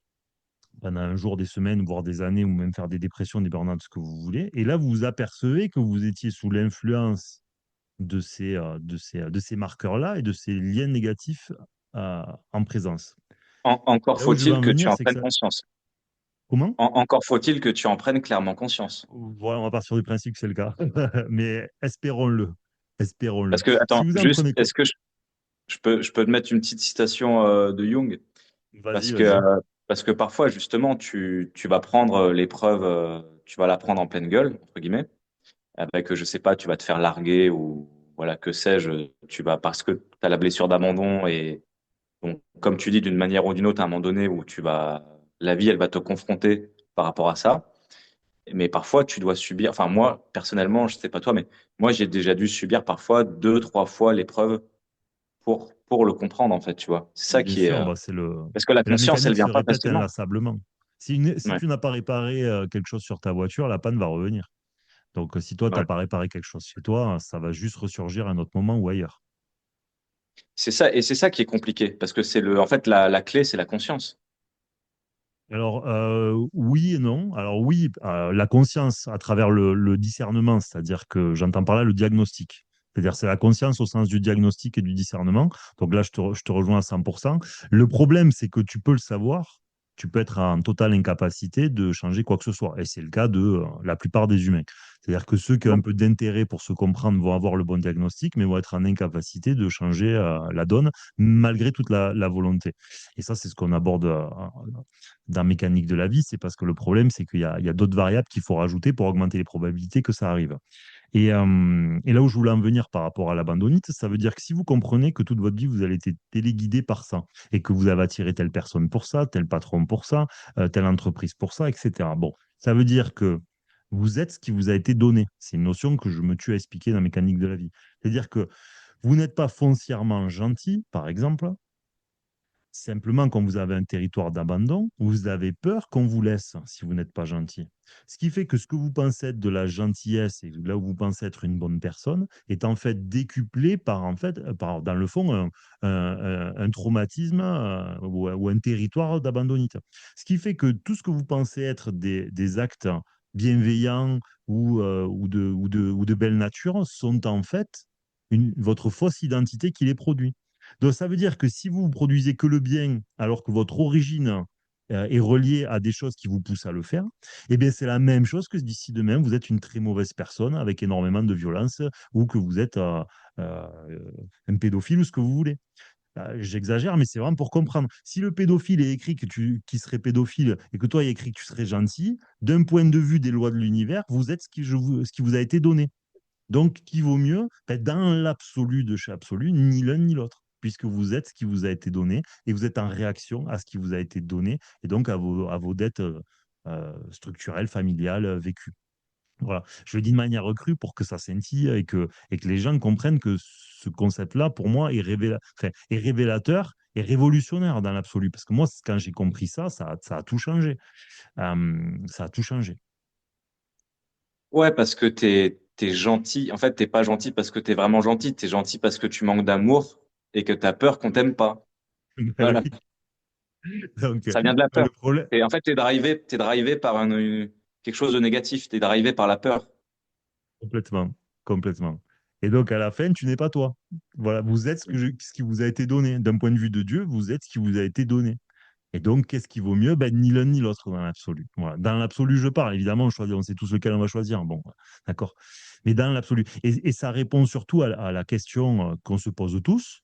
pendant un jour, des semaines, voire des années, ou même faire des dépressions, des burn-out, ce que vous voulez. Et là, vous vous apercevez que vous étiez sous l'influence de ces marqueurs-là et de ces liens négatifs en présence. Encore Là où je veux faut-il en que tu venir, en c'est que prennes ça. conscience. Comment? Encore faut-il que tu en prennes clairement conscience. Voilà, on va partir du principe que c'est le cas. Mais espérons-le. Parce Espérons-le. que, Si attends, vous en juste, prenez. est-ce que je peux te mettre une petite citation de Jung? Vas-y, Parce que, vas-y. parce que parfois, justement, tu vas prendre l'épreuve, tu vas la prendre en pleine gueule, entre guillemets, avec, je sais pas, tu vas te faire larguer ou voilà, que sais-je, parce que tu as la blessure d'abandon et donc, comme tu dis, d'une manière ou d'une autre, à un moment donné où la vie, elle va te confronter par rapport à ça. Mais parfois, tu dois subir, enfin, moi, personnellement, je sais pas toi, mais moi, j'ai déjà dû subir parfois deux, trois fois l'épreuve pour pour le comprendre, en fait, tu vois. C'est ça Bien qui est. sûr, bah, c'est le... Parce que la la conscience, elle mécanique vient se pas répète facilement. inlassablement. Si Ouais, tu n'as pas réparé quelque chose sur ta voiture, la panne va revenir. Donc, si toi, tu n'as ouais. pas réparé quelque chose chez toi, ça va juste ressurgir à un autre moment ou ailleurs. C'est ça, et c'est ça qui est compliqué, parce que en fait, la clé, c'est la conscience. Alors, oui et non. Alors, oui, la conscience à travers le discernement, c'est-à-dire que j'entends par là le diagnostic. C'est-à-dire, c'est la conscience au sens du diagnostic et du discernement. Donc là, je te rejoins à 100%. Le problème, c'est que tu peux le savoir, tu peux être en totale incapacité de changer quoi que ce soit. Et c'est le cas de la plupart des humains. C'est-à-dire que ceux qui ont un Bon. peu d'intérêt pour se comprendre vont avoir le bon diagnostic, mais vont être en incapacité de changer la donne malgré toute la volonté. Et ça, c'est ce qu'on aborde dans mécanique de la vie, c'est parce que le problème, c'est qu'il y a d'autres variables qu'il faut rajouter pour augmenter les probabilités que ça arrive. Et là où je voulais en venir par rapport à l'abandonnite, ça veut dire que si vous comprenez que toute votre vie, vous avez été téléguidé par ça, et que vous avez attiré telle personne pour ça, tel patron pour ça, telle entreprise pour ça, etc. Bon, ça veut dire que vous êtes ce qui vous a été donné. C'est une notion que je me tue à expliquer dans mécanique de la vie. C'est-à-dire que vous n'êtes pas foncièrement gentil, par exemple, simplement, quand vous avez un territoire d'abandon, vous avez peur qu'on vous laisse si vous n'êtes pas gentil. Ce qui fait que ce que vous pensez être de la gentillesse et là où vous pensez être une bonne personne est en fait décuplé par, dans le fond, un traumatisme ou un territoire d'abandonite. Ce qui fait que tout ce que vous pensez être des actes bienveillants ou de belle nature sont en fait votre fausse identité qui les produit. Donc, ça veut dire que si vous produisez que le bien, alors que votre origine est reliée à des choses qui vous poussent à le faire, eh bien, c'est la même chose que d'ici demain, vous êtes une très mauvaise personne avec énormément de violence ou que vous êtes euh, un pédophile ou ce que vous voulez. J'exagère, mais c'est vraiment pour comprendre. Si le pédophile est écrit qu'il serait pédophile et que toi, il est écrit que tu serais gentil, d'un point de vue des lois de l'univers, vous êtes ce qui vous a été donné. Donc, qui vaut mieux? Ben, dans l'absolu de chez absolu, ni l'un ni l'autre, puisque vous êtes ce qui vous a été donné et vous êtes en réaction à ce qui vous a été donné et donc à vos dettes structurelles, familiales, vécues. Voilà. Je le dis de manière recrue pour que ça scintille et que les gens comprennent que ce concept-là, pour moi, est révélateur et révolutionnaire dans l'absolu. Parce que moi, quand j'ai compris ça, ça a tout changé. Ça a tout changé. Ouais, parce que t'es gentil. En fait, t'es pas gentil parce que t'es vraiment gentil. T'es gentil parce que tu manques d'amour et que t'as peur qu'on t'aime pas. Ben Voilà. oui. Donc, Ça vient de la le peur. problème, Et en fait, t'es drivé par quelque chose de négatif. T'es drivé par la peur. complètement, complètement. Et donc, à la fin, tu n'es pas toi. Voilà, vous êtes ce qui vous a été donné. D'un point de vue de Dieu, vous êtes ce qui vous a été donné. Et donc, qu'est-ce qui vaut mieux? Ben, ni l'un ni l'autre dans l'absolu. Voilà. Dans l'absolu, je parle. Évidemment, on sait tous lequel on va choisir. Bon, d'accord. Mais dans l'absolu. Et ça répond surtout à la question qu'on se pose tous.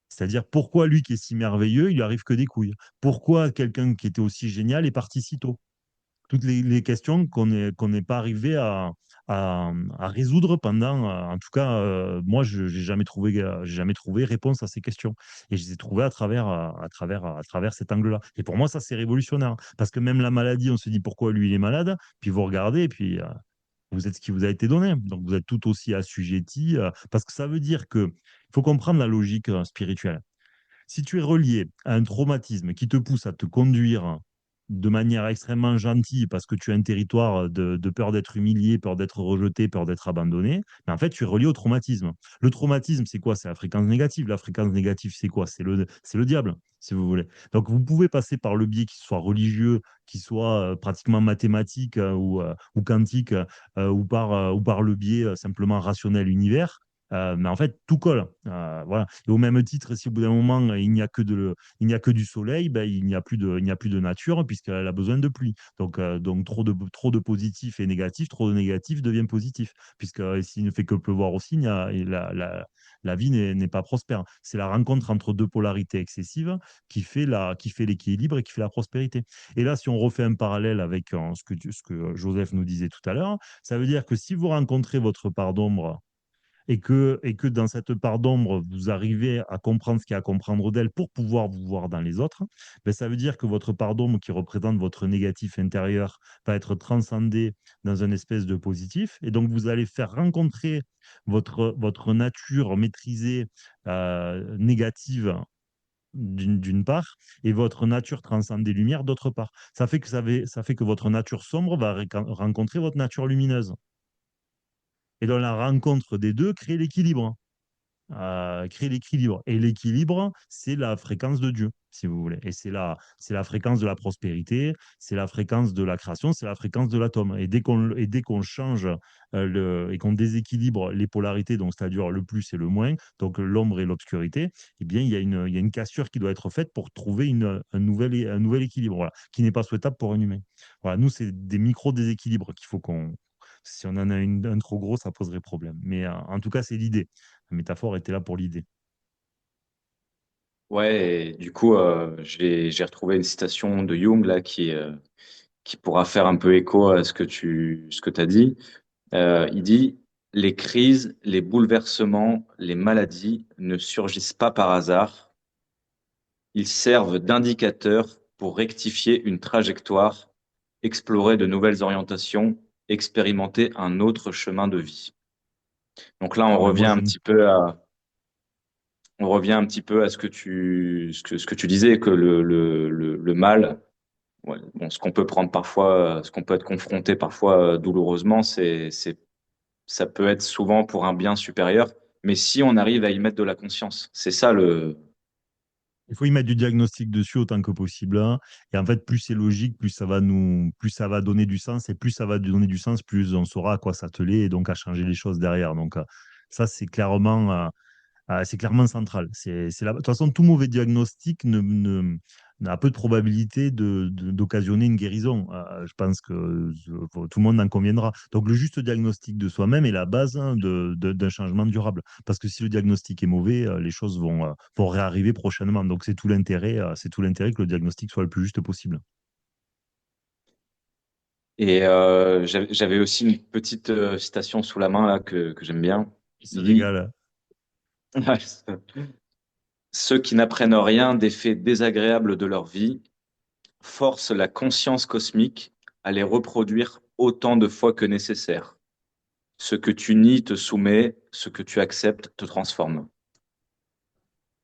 C'est-à-dire, pourquoi lui qui est si merveilleux, il lui arrive que des couilles? Pourquoi quelqu'un qui était aussi génial est parti si tôt? Toutes les questions qu'on n'est pas arrivé à résoudre pendant, en tout cas, moi, je j'ai jamais trouvé réponse à ces questions. Et je les ai trouvées à travers cet angle-là. Et pour moi, ça, c'est révolutionnaire. Parce que même la maladie, on se dit pourquoi lui, il est malade. Puis vous regardez, et puis vous êtes ce qui vous a été donné. Donc vous êtes tout aussi assujetti. Parce que ça veut dire que il faut comprendre la logique spirituelle. Si tu es relié à un traumatisme qui te pousse à te conduire de manière extrêmement gentille parce que tu as un territoire de peur d'être humilié, peur d'être rejeté, peur d'être abandonné, mais en fait, tu es relié au traumatisme. Le traumatisme, c'est quoi? C'est la fréquence négative. La fréquence négative, c'est quoi? C'est le diable, si vous voulez. Donc, vous pouvez passer par le biais qui soit religieux, qui soit pratiquement mathématique ou quantique, ou par le biais simplement rationnel univers. Mais en fait, tout colle. Voilà. Et au même titre, si au bout d'un moment, il n'y a que du soleil, ben, il n'y a plus de nature puisqu'elle a besoin de pluie. Donc trop de positifs et négatifs, trop de négatifs devient positif. Puisque s'il ne fait que pleuvoir aussi, la vie n'est pas prospère. C'est la rencontre entre deux polarités excessives qui fait l'équilibre et qui fait la prospérité. Et là, si on refait un parallèle avec ce que Joseph nous disait tout à l'heure, ça veut dire que si vous rencontrez votre part d'ombre et que dans cette part d'ombre, vous arrivez à comprendre ce qu'il y a à comprendre d'elle pour pouvoir vous voir dans les autres, ben, ça veut dire que votre part d'ombre qui représente votre négatif intérieur va être transcendée dans une espèce de positif. Et donc, vous allez faire rencontrer votre nature maîtrisée négative d'une part, et votre nature transcendée lumière d'autre part. Ça fait que votre nature sombre va rencontrer votre nature lumineuse. Et dans la rencontre des deux, crée l'équilibre. Créer l'équilibre. Et l'équilibre, c'est la fréquence de Dieu, si vous voulez. Et c'est la fréquence de la prospérité, c'est la fréquence de la création, c'est la fréquence de l'atome. Et dès qu'on change et qu'on déséquilibre les polarités, donc c'est-à-dire le plus et le moins, donc l'ombre et l'obscurité, eh bien, il y a une cassure qui doit être faite pour trouver un nouvel équilibre, voilà, qui n'est pas souhaitable pour un humain. Voilà, nous, c'est des micro-déséquilibres qu'il faut qu'on. Si on en a un trop gros, ça poserait problème. Mais en tout cas, c'est l'idée. La métaphore était là pour l'idée. Ouais, et du coup, j'ai retrouvé une citation de Jung là qui pourra faire un peu écho à ce que tu as dit. Il dit, les crises, les bouleversements, les maladies ne surgissent pas par hasard. Ils servent d'indicateurs pour rectifier une trajectoire, explorer de nouvelles orientations, expérimenter un autre chemin de vie. Donc là, Ah ben moi, je ne. on revient un petit peu à ce que tu disais, que le mal, ouais, bon, ce qu'on peut prendre parfois, ce qu'on peut être confronté parfois douloureusement, ça peut être souvent pour un bien supérieur. Mais si on arrive à y mettre de la conscience, c'est ça le. Il faut y mettre du diagnostic dessus autant que possible, hein. Et en fait, plus c'est logique, plus ça va donner du sens. Et plus ça va donner du sens, plus on saura à quoi s'atteler et donc à changer les choses derrière. Donc, ça, c'est clairement central. De toute façon, tout mauvais diagnostic n'a peu de probabilité d'occasionner une guérison. Je pense que tout le monde en conviendra. Donc, le juste diagnostic de soi-même est la base, hein, d'un changement durable. Parce que si le diagnostic est mauvais, les choses vont réarriver prochainement. Donc, c'est tout l'intérêt que le diagnostic soit le plus juste possible. Et j'avais aussi une petite citation sous la main là que j'aime bien. Il se Il dit, régale. ceux qui n'apprennent rien des faits désagréables de leur vie forcent la conscience cosmique à les reproduire autant de fois que nécessaire. Ce que tu nies te soumet, ce que tu acceptes te transforme.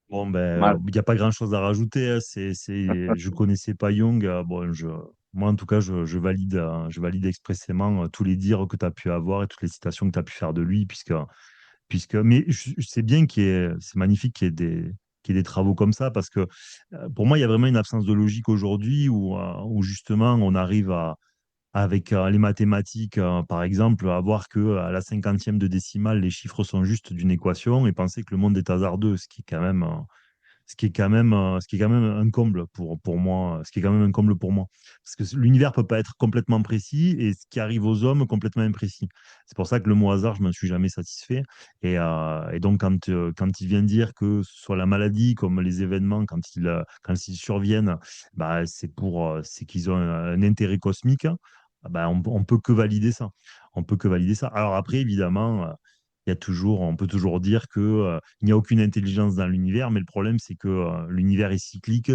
Bon, Mal. ben, il n'y a pas grand-chose à rajouter, hein. Je connaissais pas Jung. Bon, moi, en tout cas, je valide expressément tous les dires que tu as pu avoir et toutes les citations que tu as pu faire de lui, mais c'est bien c'est magnifique qu'il y ait des travaux comme ça, parce que pour moi, il y a vraiment une absence de logique aujourd'hui où justement, on arrive avec les mathématiques, par exemple, à voir que à la cinquantième de décimale, les chiffres sont juste d'une équation et penser que le monde est hasardeux, ce qui est quand même un comble pour moi, ce qui est quand même un comble pour moi. Parce que l'univers peut pas être complètement précis et ce qui arrive aux hommes complètement imprécis. C'est pour ça que le mot hasard, je m'en suis jamais satisfait. Et donc, quand il vient dire que ce soit la maladie comme les événements, quand ils surviennent, bah, c'est qu'ils ont un intérêt cosmique. Bah, on peut que valider ça. On peut que valider ça. Alors après, évidemment, on peut toujours dire que, il n'y a aucune intelligence dans l'univers, mais le problème, c'est que l'univers est cyclique.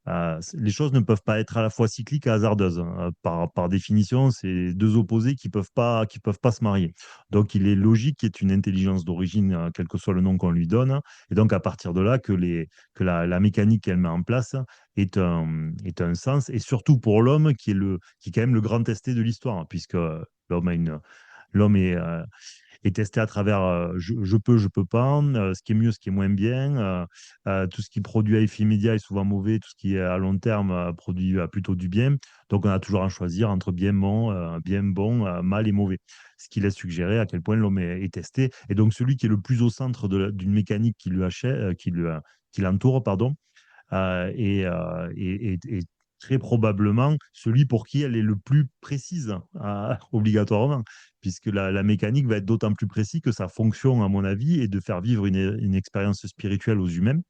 Les choses ne peuvent pas être à la fois cycliques et hasardeuses, hein. Par définition, c'est deux opposés qui peuvent pas se marier. Donc, il est logique qu'il y ait une intelligence d'origine, quel que soit le nom qu'on lui donne. Et donc, à partir de là, que la mécanique qu'elle met en place est un sens. Et surtout pour l'homme, qui est quand même le grand testé de l'histoire, hein, puisque l'homme a une. L'homme est testé à travers je peux pas, ce qui est mieux, ce qui est moins bien. Tout ce qui produit à effet immédiat est souvent mauvais, tout ce qui est à long terme produit plutôt du bien. Donc on a toujours à choisir entre bien bon, mal et mauvais. Ce qui laisse suggérer à quel point l'homme est testé. Et donc celui qui est le plus au centre d'une mécanique qui l'entoure, pardon, et très probablement celui pour qui elle est le plus précise, obligatoirement, puisque la mécanique va être d'autant plus précise que sa fonction, à mon avis, est de faire vivre une expérience spirituelle aux humains.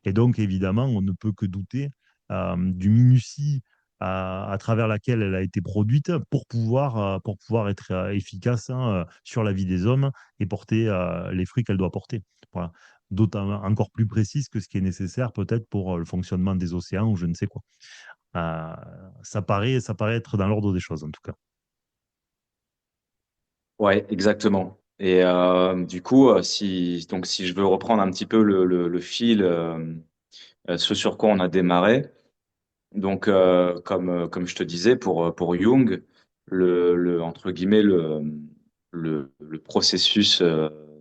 Et donc, évidemment, on ne peut que douter du minutie à travers laquelle elle a été produite pour pouvoir être efficace hein, sur la vie des hommes et porter les fruits qu'elle doit porter. Voilà. D'autant encore plus précise que ce qui est nécessaire peut-être pour le fonctionnement des océans ou je ne sais quoi. Euh, ça paraît être dans l'ordre des choses en tout cas. Ouais, exactement. Et du coup, si je veux reprendre un petit peu le fil, ce sur quoi on a démarré, donc comme je te disais, pour Jung, entre guillemets, le processus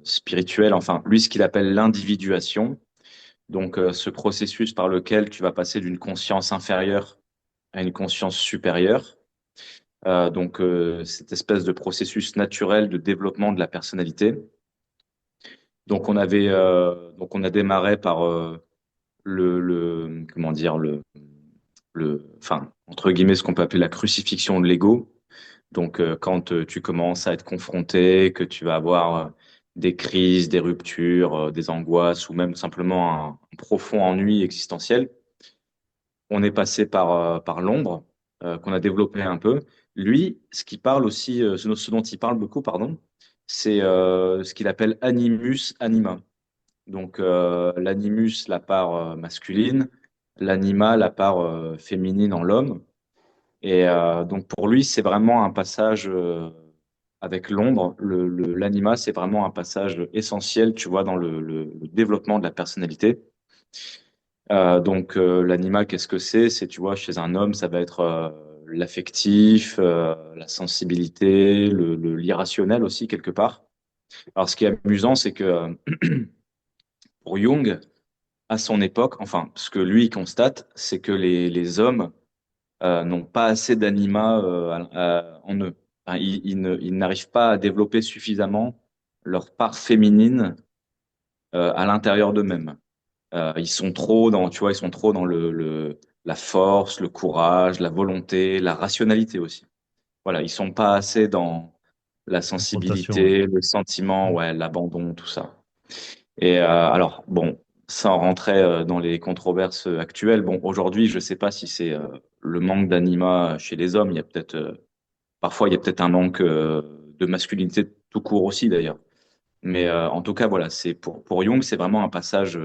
spirituel, enfin, lui, ce qu'il appelle l'individuation, donc ce processus par lequel tu vas passer d'une conscience inférieure à une conscience supérieure, cette espèce de processus naturel de développement de la personnalité. Donc on a démarré par comment dire, enfin, entre guillemets, ce qu'on peut appeler la crucifixion de l'ego. Donc, quand tu commences à être confronté, que tu vas avoir des crises, des ruptures, des angoisses ou même simplement un profond ennui existentiel, on est passé par l'ombre, qu'on a développé un peu. Lui, ce qui parle aussi, ce dont il parle beaucoup, pardon, c'est ce qu'il appelle animus anima. Donc, l'animus, la part masculine, l'anima, la part féminine en l'homme. Et donc pour lui, c'est vraiment un passage avec l'ombre. L'anima, c'est vraiment un passage essentiel, tu vois, dans le développement de la personnalité. L'anima, qu'est-ce que c'est? C'est, tu vois, chez un homme, ça va être l'affectif, la sensibilité, l'irrationnel aussi, quelque part. Alors, ce qui est amusant, c'est que pour Jung, à son époque, enfin, ce que lui constate, c'est que les hommes n'ont pas assez d'anima en eux. Enfin, ils n'arrivent pas à développer suffisamment leur part féminine à l'intérieur d'eux-mêmes. Ils sont trop dans, tu vois, ils sont trop dans la force, le courage, la volonté, la rationalité aussi. Voilà, ils sont pas assez dans la Confrontation, ouais. sensibilité, le sentiment, Mm. ouais, l'abandon, tout ça. Et alors, bon, sans rentrer dans les controverses actuelles, bon, aujourd'hui, je sais pas si c'est le manque d'anima chez les hommes. Il y a peut-être, parfois, il y a peut-être un manque de masculinité tout court aussi, d'ailleurs. Mais en tout cas, voilà, c'est pour Jung, c'est vraiment un passage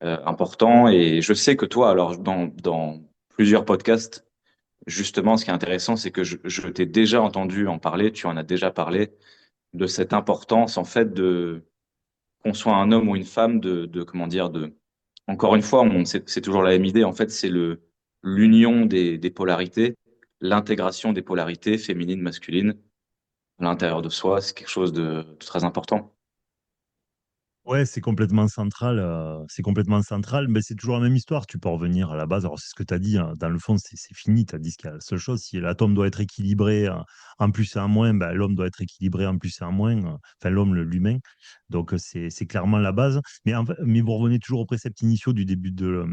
important. Et je sais que toi, alors, dans plusieurs podcasts, justement, ce qui est intéressant, c'est que je t'ai déjà entendu en parler, tu en as déjà parlé, de cette importance, en fait, qu'on soit un homme ou une femme, comment dire, encore une fois, c'est toujours la même idée. En fait, c'est l'union des polarités, l'intégration des polarités féminines, masculines à l'intérieur de soi. C'est quelque chose de très important. Ouais, c'est complètement central, mais c'est toujours la même histoire. Tu peux revenir à la base. Alors, c'est ce que tu as dit, hein. Dans le fond, c'est fini. Tu as dit ce qu'il y a la seule chose. Si l'atome doit être équilibré en plus et en moins, ben, l'homme doit être équilibré en plus et en moins. Enfin, l'homme, l'humain. Donc, c'est clairement la base. Mais vous revenez toujours aux préceptes initiaux du début de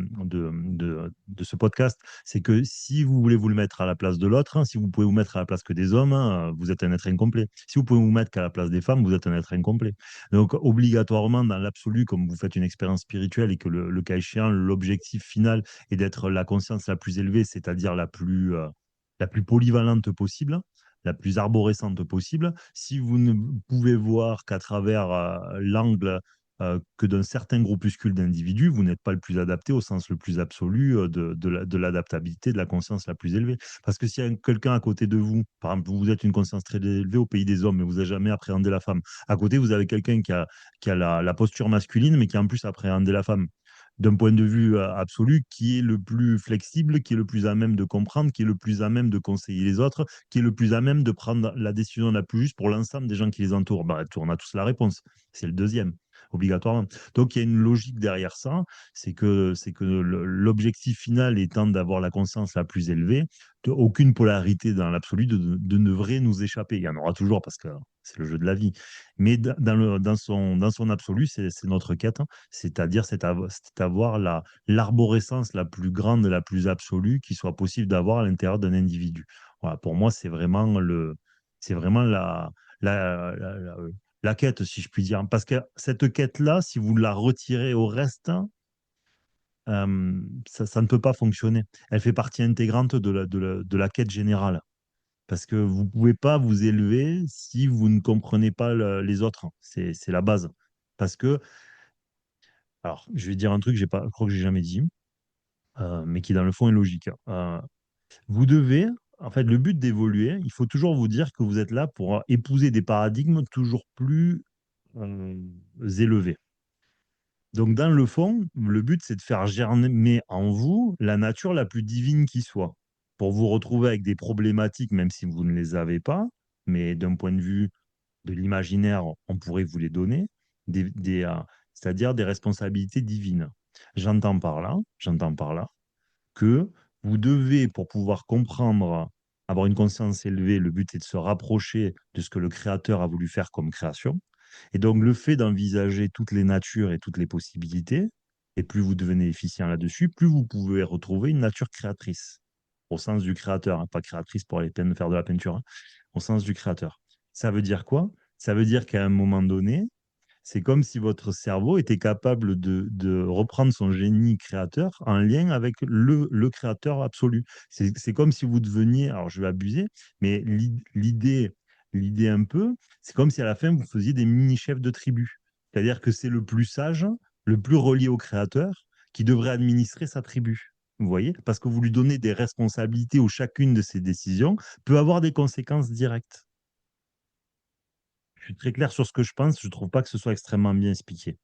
ce podcast. C'est que si vous voulez vous le mettre à la place de l'autre, hein, si vous pouvez vous mettre à la place que des hommes, hein, vous êtes un être incomplet. Si vous pouvez vous mettre qu'à la place des femmes, vous êtes un être incomplet. Donc, obligatoirement, dans l'absolu, comme vous faites une expérience spirituelle et que le cas échéant, l'objectif final est d'être la conscience la plus élevée, c'est-à-dire la plus polyvalente possible, la plus arborescente possible, si vous ne pouvez voir qu'à travers l'angle que d'un certain groupuscule d'individus, vous n'êtes pas le plus adapté au sens le plus absolu de l'adaptabilité, de la conscience la plus élevée. Parce que s'il y a quelqu'un à côté de vous, par exemple, vous êtes une conscience très élevée au pays des hommes, mais vous n'avez jamais appréhendé la femme, à côté, vous avez quelqu'un qui a la posture masculine, mais qui en plus appréhendé la femme d'un point de vue absolu, qui est le plus flexible, qui est le plus à même de comprendre, qui est le plus à même de conseiller les autres, qui est le plus à même de prendre la décision la plus juste pour l'ensemble des gens qui les entourent. Bah, on a tous la réponse. C'est le deuxième, obligatoirement. Donc, il y a une logique derrière ça, c'est que l'objectif final étant d'avoir la conscience la plus élevée, aucune polarité dans l'absolu de ne devrait nous échapper. Il y en aura toujours parce que c'est le jeu de la vie. Mais dans son absolu, c'est notre quête, hein. C'est-à-dire c'est avoir l'arborescence la plus grande, la plus absolue qui soit possible d'avoir à l'intérieur d'un individu. Voilà, pour moi, c'est vraiment la, la, la- la quête, si je puis dire. Parce que cette quête-là, si vous la retirez au reste, ça ne peut pas fonctionner. Elle fait partie intégrante de la quête générale. Parce que vous ne pouvez pas vous élever si vous ne comprenez pas les autres. C'est la base. Parce que, alors, je vais dire un truc, j'ai pas, je crois que j'ai jamais dit, mais qui dans le fond est logique. Vous devez, en fait, le but d'évoluer, il faut toujours vous dire que vous êtes là pour épouser des paradigmes toujours plus euh, élevés. Donc, dans le fond, le but, c'est de faire germer en vous la nature la plus divine qui soit, pour vous retrouver avec des problématiques, même si vous ne les avez pas, mais d'un point de vue de l'imaginaire, on pourrait vous les donner, c'est-à-dire des responsabilités divines. J'entends par là que vous devez, pour pouvoir comprendre, avoir une conscience élevée, le but est de se rapprocher de ce que le créateur a voulu faire comme création. Et donc, le fait d'envisager toutes les natures et toutes les possibilités, et plus vous devenez efficient là-dessus, plus vous pouvez retrouver une nature créatrice, au sens du créateur, hein, pas créatrice pour aller faire de la peinture, hein, au sens du créateur. Ça veut dire quoi? Ça veut dire qu'à un moment donné, c'est comme si votre cerveau était capable de reprendre son génie créateur en lien avec le créateur absolu. C'est comme si vous deveniez, alors je vais abuser, mais l'idée un peu, c'est comme si à la fin vous faisiez des mini-chefs de tribu. C'est-à-dire que c'est le plus sage, le plus relié au créateur, qui devrait administrer sa tribu. Vous voyez? Parce que vous lui donnez des responsabilités où chacune de ses décisions peut avoir des conséquences directes. Je suis très clair sur ce que je pense, je ne trouve pas que ce soit extrêmement bien expliqué.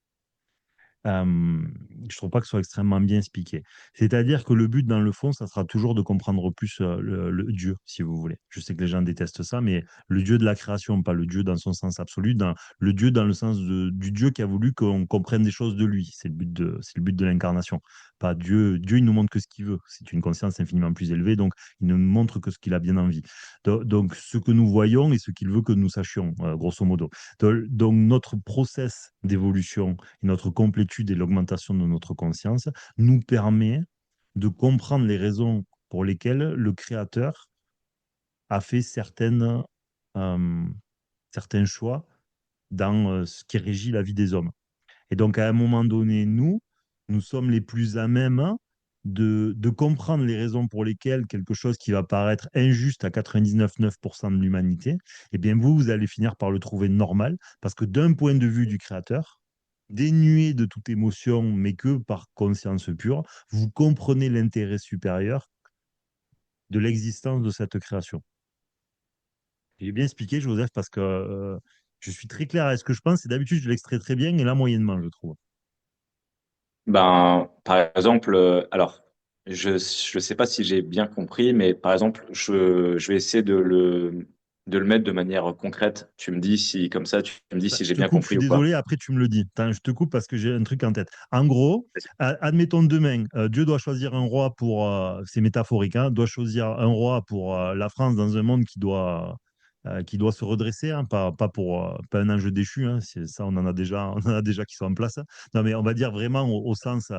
Je trouve pas que ce soit extrêmement bien expliqué. C'est-à-dire que le but, dans le fond, ça sera toujours de comprendre plus le Dieu, si vous voulez. Je sais que les gens détestent ça, mais le Dieu de la création, pas le Dieu dans son sens absolu, le Dieu dans le sens du Dieu qui a voulu qu'on comprenne des choses de lui. C'est le but de l'incarnation. Pas Dieu. Dieu, il nous montre que ce qu'il veut. C'est une conscience infiniment plus élevée, donc il ne nous montre que ce qu'il a bien envie. Donc, ce que nous voyons et ce qu'il veut que nous sachions, grosso modo. Donc, notre process d'évolution et notre complétude et l'augmentation de notre conscience nous permet de comprendre les raisons pour lesquelles le Créateur a fait euh, certains choix dans ce qui régit la vie des hommes. Et donc, à un moment donné, nous sommes les plus à même de comprendre les raisons pour lesquelles quelque chose qui va paraître injuste à 99,9% de l'humanité, eh bien, vous allez finir par le trouver normal, parce que d'un point de vue du créateur, dénué de toute émotion, mais que par conscience pure, vous comprenez l'intérêt supérieur de l'existence de cette création. J'ai bien expliqué, Joseph, parce que je suis très clair avec ce que je pense, et d'habitude, je l'extrais très bien, et là, moyennement, je trouve. Ben, par exemple, alors, je ne sais pas si j'ai bien compris, mais par exemple, je vais essayer de le mettre de manière concrète. Tu me dis si, comme ça, tu me dis Bah, si je j'ai te bien coupe, je compris suis ou pas. désolé, après tu me le dis. Attends, je te coupe parce que j'ai un truc en tête. En gros, admettons demain, Dieu doit choisir un roi pour, c'est métaphorique, hein, doit choisir un roi pour la France dans un monde qui doit se redresser, hein, pas un ange déchu, hein, ça on en a déjà qui sont en place. Non, mais on va dire vraiment au sens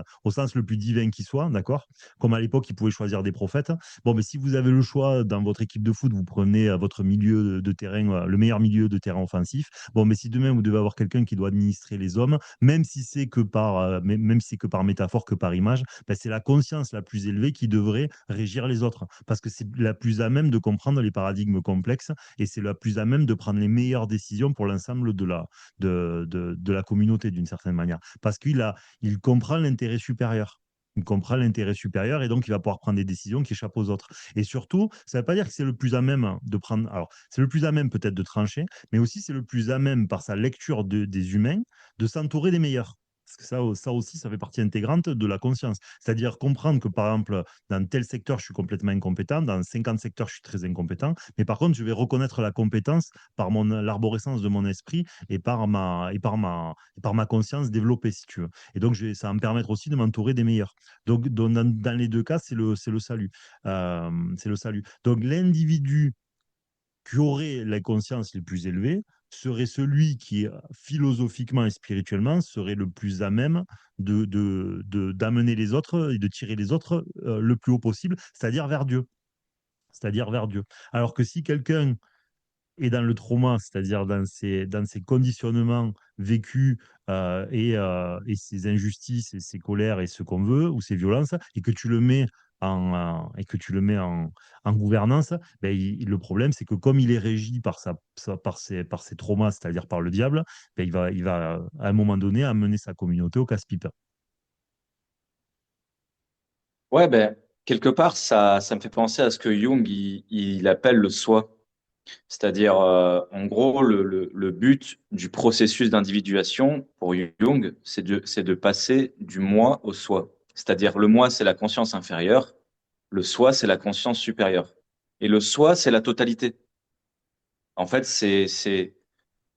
le plus divin qui soit, d'accord? Comme à l'époque, ils pouvaient choisir des prophètes. Bon, mais si vous avez le choix dans votre équipe de foot, vous prenez votre milieu de terrain, le meilleur milieu de terrain offensif. Bon, mais si demain vous devez avoir quelqu'un qui doit administrer les hommes, même si c'est que par métaphore, que par image, ben, c'est la conscience la plus élevée qui devrait régir les autres. Parce que c'est la plus à même de comprendre les paradigmes complexes et c'est la plus à même de prendre les meilleures décisions pour l'ensemble de la communauté d'une certaine manière. Parce il comprend l'intérêt supérieur. Il comprend l'intérêt supérieur et donc il va pouvoir prendre des décisions qui échappent aux autres. Et surtout, ça ne veut pas dire que c'est le plus à même de prendre. Alors, c'est le plus à même peut-être de trancher, mais aussi c'est le plus à même, par sa lecture des humains, de s'entourer des meilleurs. Parce que ça aussi, ça fait partie intégrante de la conscience. C'est-à-dire comprendre que, par exemple, dans tel secteur, je suis complètement incompétent, dans 50 secteurs, je suis très incompétent, mais par contre, je vais reconnaître la compétence par l'arborescence de mon esprit et par ma conscience développée, si tu veux. Et donc, ça va me permettre aussi de m'entourer des meilleurs. Donc, dans les deux cas, c'est le salut. C'est le salut. Donc, l'individu qui aurait la conscience les plus élevées serait celui qui, philosophiquement et spirituellement, serait le plus à même d'amener les autres et de tirer les autres le plus haut possible, c'est-à-dire vers Dieu. C'est-à-dire vers Dieu. Alors que si quelqu'un et dans le trauma, c'est-à-dire dans ces conditionnements vécus et ces injustices et ces colères et ce qu'on veut, ou ces violences, et que tu le mets et que tu le mets en gouvernance, ben, le problème, c'est que comme il est régi par, par ses traumas, c'est-à-dire par le diable, ben, il va à un moment donné amener sa communauté au casse-pipe. Ouais, ben, quelque part, ça me fait penser à ce que Jung, il appelle le soi. C'est-à-dire, en gros, le but du processus d'individuation pour Jung, c'est de passer du moi au soi. C'est-à-dire, le moi, c'est la conscience inférieure, le soi, c'est la conscience supérieure. Et le soi, c'est la totalité. En fait,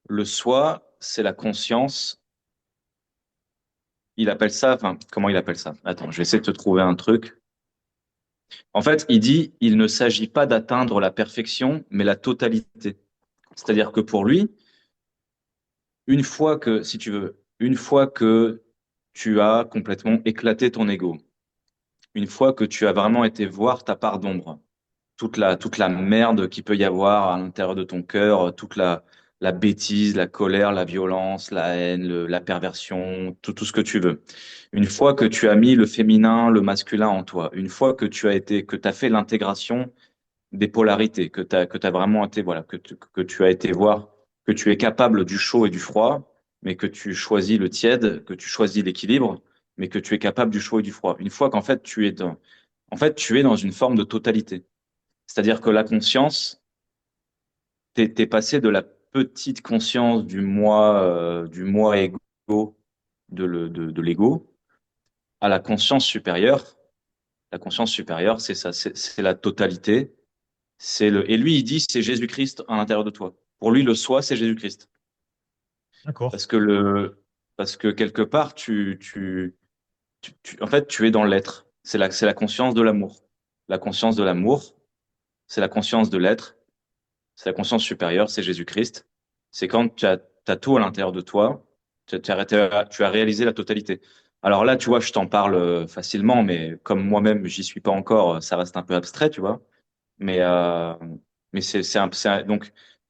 le soi, c'est la conscience. Il appelle ça, enfin, comment il appelle ça? Attends, je vais essayer de te trouver un truc. En fait, il dit, il ne s'agit pas d'atteindre la perfection, mais la totalité. C'est-à-dire que pour lui, une fois que, si tu veux, une fois que tu as complètement éclaté ton ego, une fois que tu as vraiment été voir ta part d'ombre, toute la merde qu'il peut y avoir à l'intérieur de ton cœur, la bêtise, la colère, la violence, la haine, la perversion, tout ce que tu veux. Une fois que tu as mis le féminin, le masculin en toi, une fois que que tu as fait l'intégration des polarités, que tu vraiment été, voilà, que tu as été voir, que tu es capable du chaud et du froid, mais que tu choisis le tiède, que tu choisis l'équilibre, mais que tu es capable du chaud et du froid. Une fois qu'en fait en fait, tu es dans une forme de totalité. C'est-à-dire que la conscience, t'es passé de la petite conscience du moi égo, de l'ego, à la conscience supérieure. La conscience supérieure, c'est ça, c'est la totalité. Et lui, il dit, c'est Jésus-Christ à l'intérieur de toi. Pour lui, le soi, c'est Jésus-Christ. D'accord. Parce que parce que quelque part, en fait, tu es dans l'être. C'est la conscience de l'amour. La conscience de l'amour, c'est la conscience de l'être. C'est la conscience supérieure, c'est Jésus-Christ. C'est quand t'as tout à l'intérieur de toi, tu as réalisé la totalité. Alors là, tu vois, je t'en parle facilement, mais comme moi-même, j'y suis pas encore, ça reste un peu abstrait, tu vois. Mais, euh, mais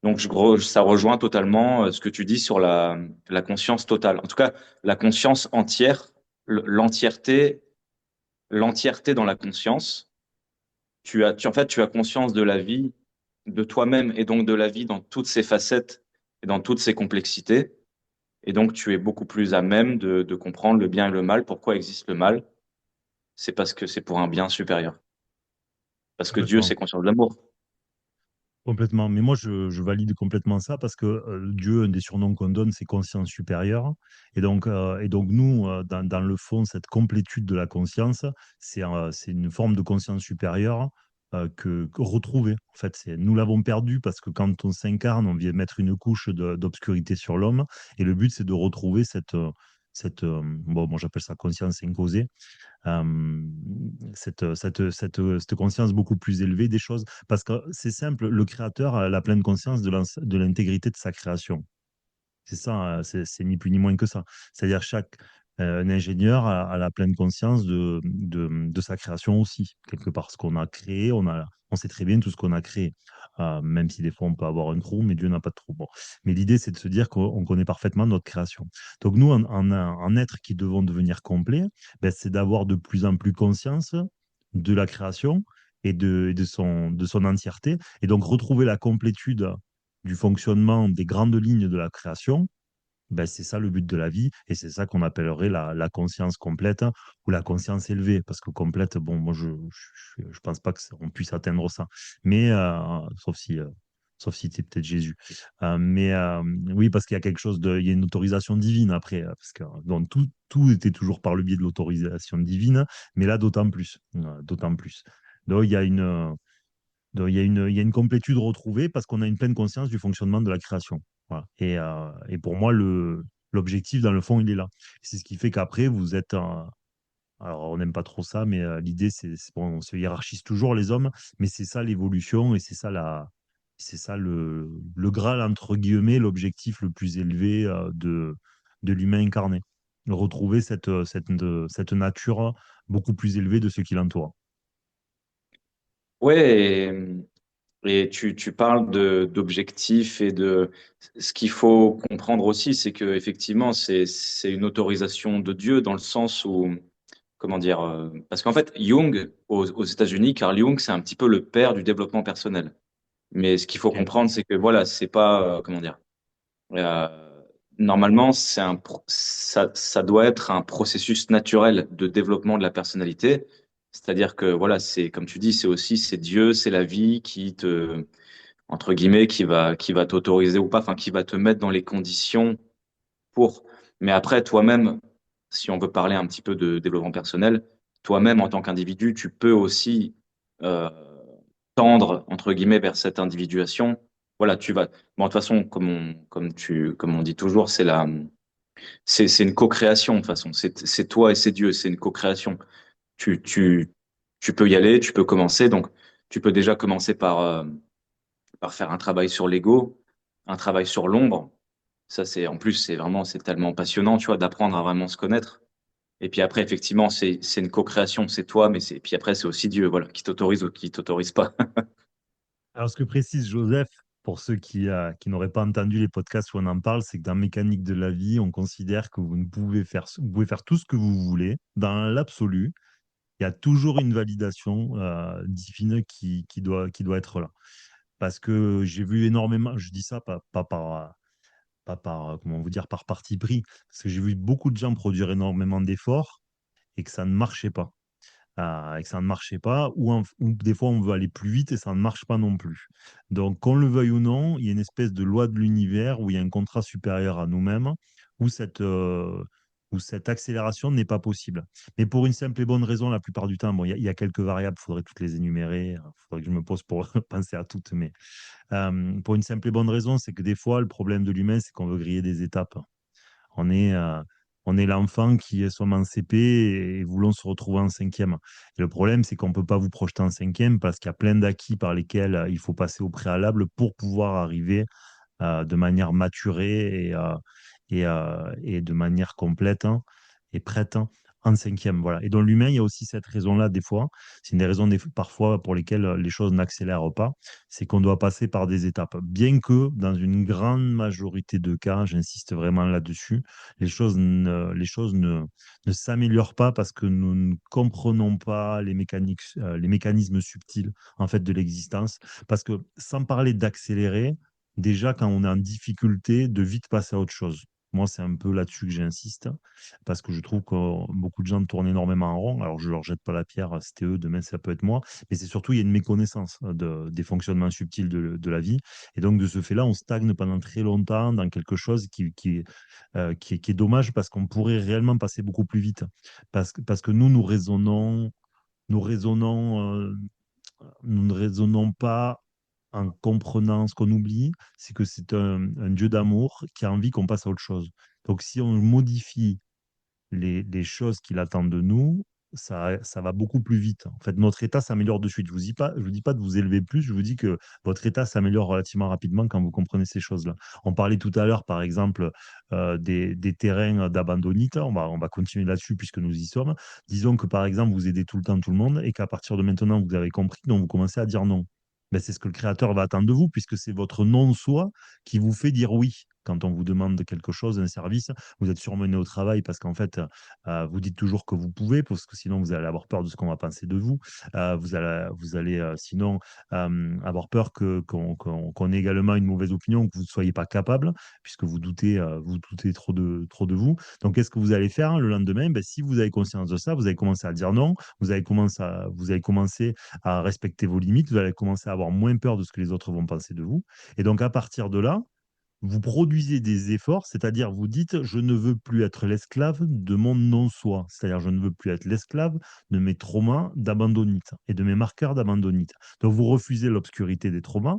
donc ça rejoint totalement ce que tu dis sur la conscience totale. En tout cas, la conscience entière, l'entièreté, l'entièreté dans la conscience. En fait, tu as conscience de la vie, de toi-même et donc de la vie dans toutes ses facettes et dans toutes ses complexités. Et donc, tu es beaucoup plus à même de comprendre le bien et le mal. Pourquoi existe le mal? C'est parce que c'est pour un bien supérieur. Parce que Dieu, Complètement. c'est conscient de l'amour. Complètement. Mais moi, je valide complètement ça parce que Dieu, un des surnoms qu'on donne, c'est conscience supérieure. Et donc nous, dans le fond, cette complétude de la conscience, c'est une forme de conscience supérieure que retrouver. En fait, nous l'avons perdu parce que quand on s'incarne, on vient mettre une couche d'obscurité sur l'homme. Et le but, c'est de retrouver bon, moi j'appelle ça conscience imposée, euh, cette conscience beaucoup plus élevée des choses. Parce que c'est simple, le créateur a la pleine conscience de l'intégrité de sa création. C'est ça, c'est ni plus ni moins que ça. C'est-à-dire chaque un ingénieur a la pleine conscience de sa création aussi. Quelque part, ce qu'on a créé, on sait très bien tout ce qu'on a créé. Même si des fois on peut avoir un trou, mais Dieu n'a pas de trou. Bon. Mais l'idée, c'est de se dire qu'on connaît parfaitement notre création. Donc nous, en être qui devons devenir complet, ben, c'est d'avoir de plus en plus conscience de la création et de son entièreté. Et donc retrouver la complétude du fonctionnement des grandes lignes de la création, ben, c'est ça le but de la vie et c'est ça qu'on appellerait la conscience complète ou la conscience élevée. Parce que complète, bon, moi, je pense pas qu'on puisse atteindre ça. Mais, sauf si c'est peut-être Jésus. Mais oui, parce qu'il y a quelque chose il y a une autorisation divine après. Parce que donc, tout était toujours par le biais de l'autorisation divine, mais là, d'autant plus. D'autant plus. Donc, donc, il y a une complétude retrouvée parce qu'on a une pleine conscience du fonctionnement de la création. Voilà. Et pour moi, l'objectif, dans le fond, il est là. C'est ce qui fait qu'après, vous êtes alors, on n'aime pas trop ça, mais l'idée, bon, on se hiérarchise toujours les hommes, mais c'est ça l'évolution et c'est ça le Graal, entre guillemets, l'objectif le plus élevé de l'humain incarné. Retrouver cette nature beaucoup plus élevée de ce qui l'entoure. Ouais, Et tu parles d'objectifs et de ce qu'il faut comprendre aussi, c'est que effectivement, c'est une autorisation de Dieu dans le sens où, comment dire, parce qu'en fait, Jung aux États-Unis, Carl Jung, c'est un petit peu le père du développement personnel. Mais ce qu'il faut Ok. comprendre, c'est que voilà, c'est pas, comment dire, euh, normalement, ça doit être un processus naturel de développement de la personnalité. C'est-à-dire que voilà, c'est comme tu dis, c'est Dieu, c'est la vie qui te entre guillemets, qui va t'autoriser ou pas, enfin, qui va te mettre dans les conditions pour. Mais après, toi-même, si on veut parler un petit peu de développement personnel, toi-même, en tant qu'individu, tu peux aussi euh, tendre, entre guillemets, vers cette individuation. Voilà, tu vas. Bon, de toute façon, comme on dit toujours, c'est une co-création, de toute façon. C'est toi et c'est Dieu, c'est une co-création. Tu, tu, tu peux y aller, tu peux commencer. Donc, tu peux déjà commencer par faire un travail sur l'ego, un travail sur l'ombre. Ça, c'est en plus, c'est tellement passionnant, tu vois, d'apprendre à vraiment se connaître. Et puis après, effectivement, c'est une co-création, c'est toi, mais c'est puis après, c'est aussi Dieu, voilà, qui t'autorise ou qui t'autorise pas. Alors, ce que précise Joseph, pour ceux qui n'auraient pas entendu les podcasts où on en parle, c'est que dans Mécanique de la vie, on considère que vous pouvez faire tout ce que vous voulez, dans l'absolu. Il y a toujours une validation divine qui doit être là. Parce que j'ai vu énormément, je dis ça pas par, comment vous dire, par parti pris, parce que j'ai vu beaucoup de gens produire énormément d'efforts et que ça ne marchait pas. Et que ça ne marchait pas, ou des fois on veut aller plus vite et ça ne marche pas non plus. Donc, qu'on le veuille ou non, il y a une espèce de loi de l'univers où il y a un contrat supérieur à nous-mêmes, où où cette accélération n'est pas possible. Mais pour une simple et bonne raison, la plupart du temps, bon, il y a quelques variables, il faudrait toutes les énumérer, il faudrait que je me pose pour penser à toutes, mais pour une simple et bonne raison, c'est que des fois, le problème de l'humain, c'est qu'on veut griller des étapes. On est, euh, on est l'enfant qui est sommes en CP et voulons se retrouver en cinquième. Et le problème, c'est qu'on ne peut pas vous projeter en cinquième parce qu'il y a plein d'acquis par lesquels il faut passer au préalable pour pouvoir arriver de manière maturée et de manière complète, hein, et prête, hein, en cinquième. Voilà. Et dans l'humain, il y a aussi cette raison-là, des fois. C'est une des raisons parfois pour lesquelles les choses n'accélèrent pas. C'est qu'on doit passer par des étapes. Bien que dans une grande majorité de cas, j'insiste vraiment là-dessus, les choses ne s'améliorent pas parce que nous ne comprenons pas les mécanismes subtils en fait de l'existence. Parce que sans parler d'accélérer, déjà, quand on est en difficulté, de vite passer à autre chose. Moi, c'est un peu là-dessus que j'insiste, parce que je trouve que beaucoup de gens tournent énormément en rond. Alors, je ne leur jette pas la pierre, c'était eux, demain, ça peut être moi. Mais c'est surtout, il y a une méconnaissance des fonctionnements subtils de la vie. Et donc, de ce fait-là, on stagne pendant très longtemps dans quelque chose qui est dommage, parce qu'on pourrait réellement passer beaucoup plus vite. Parce que nous raisonnons nous ne raisonnons pas en comprenant ce qu'on oublie, c'est que c'est un Dieu d'amour qui a envie qu'on passe à autre chose. Donc, si on modifie les choses qu'il attend de nous, ça va beaucoup plus vite. En fait, notre état s'améliore de suite. Je vous dis pas de vous élever plus, je vous dis que votre état s'améliore relativement rapidement quand vous comprenez ces choses-là. On parlait tout à l'heure, par exemple, des terrains d'abandonite. On va continuer là-dessus puisque nous y sommes. Disons que, par exemple, vous aidez tout le temps tout le monde et qu'à partir de maintenant, vous avez compris, donc vous commencez à dire non. Ben, c'est ce que le créateur va attendre de vous, puisque c'est votre non-soi qui vous fait dire oui. Quand on vous demande quelque chose, un service, vous êtes surmené au travail parce qu'en fait, vous dites toujours que vous pouvez, parce que sinon vous allez avoir peur de ce qu'on va penser de vous. Vous allez sinon avoir peur qu'on ait également une mauvaise opinion, que vous ne soyez pas capable, puisque vous doutez trop de vous. Donc, qu'est-ce que vous allez faire le lendemain? Ben, si vous avez conscience de ça, vous allez commencer à dire non, vous allez commencer à respecter vos limites, vous allez commencer à avoir moins peur de ce que les autres vont penser de vous. Et donc, à partir de là, vous produisez des efforts, c'est-à-dire vous dites, je ne veux plus être l'esclave de mon non-soi, c'est-à-dire je ne veux plus être l'esclave de mes traumas d'abandonnite et de mes marqueurs d'abandonnite. Donc vous refusez l'obscurité des traumas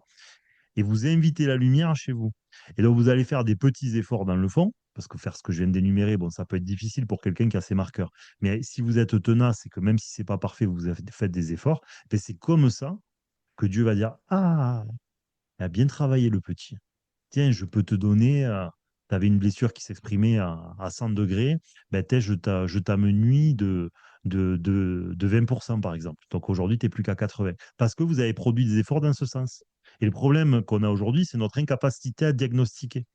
et vous invitez la lumière chez vous. Et donc vous allez faire des petits efforts dans le fond, parce que faire ce que je viens d'énumérer, bon, ça peut être difficile pour quelqu'un qui a ses marqueurs. Mais si vous êtes tenace et que même si c'est pas parfait, faites des efforts, ben c'est comme ça que Dieu va dire, ah, il a bien travaillé le petit. Tiens, je peux te donner, tu avais une blessure qui s'exprimait à 100 degrés, ben, je t'amenuis de 20% par exemple. Donc aujourd'hui, tu n'es plus qu'à 80. Parce que vous avez produit des efforts dans ce sens. Et le problème qu'on a aujourd'hui, c'est notre incapacité à diagnostiquer.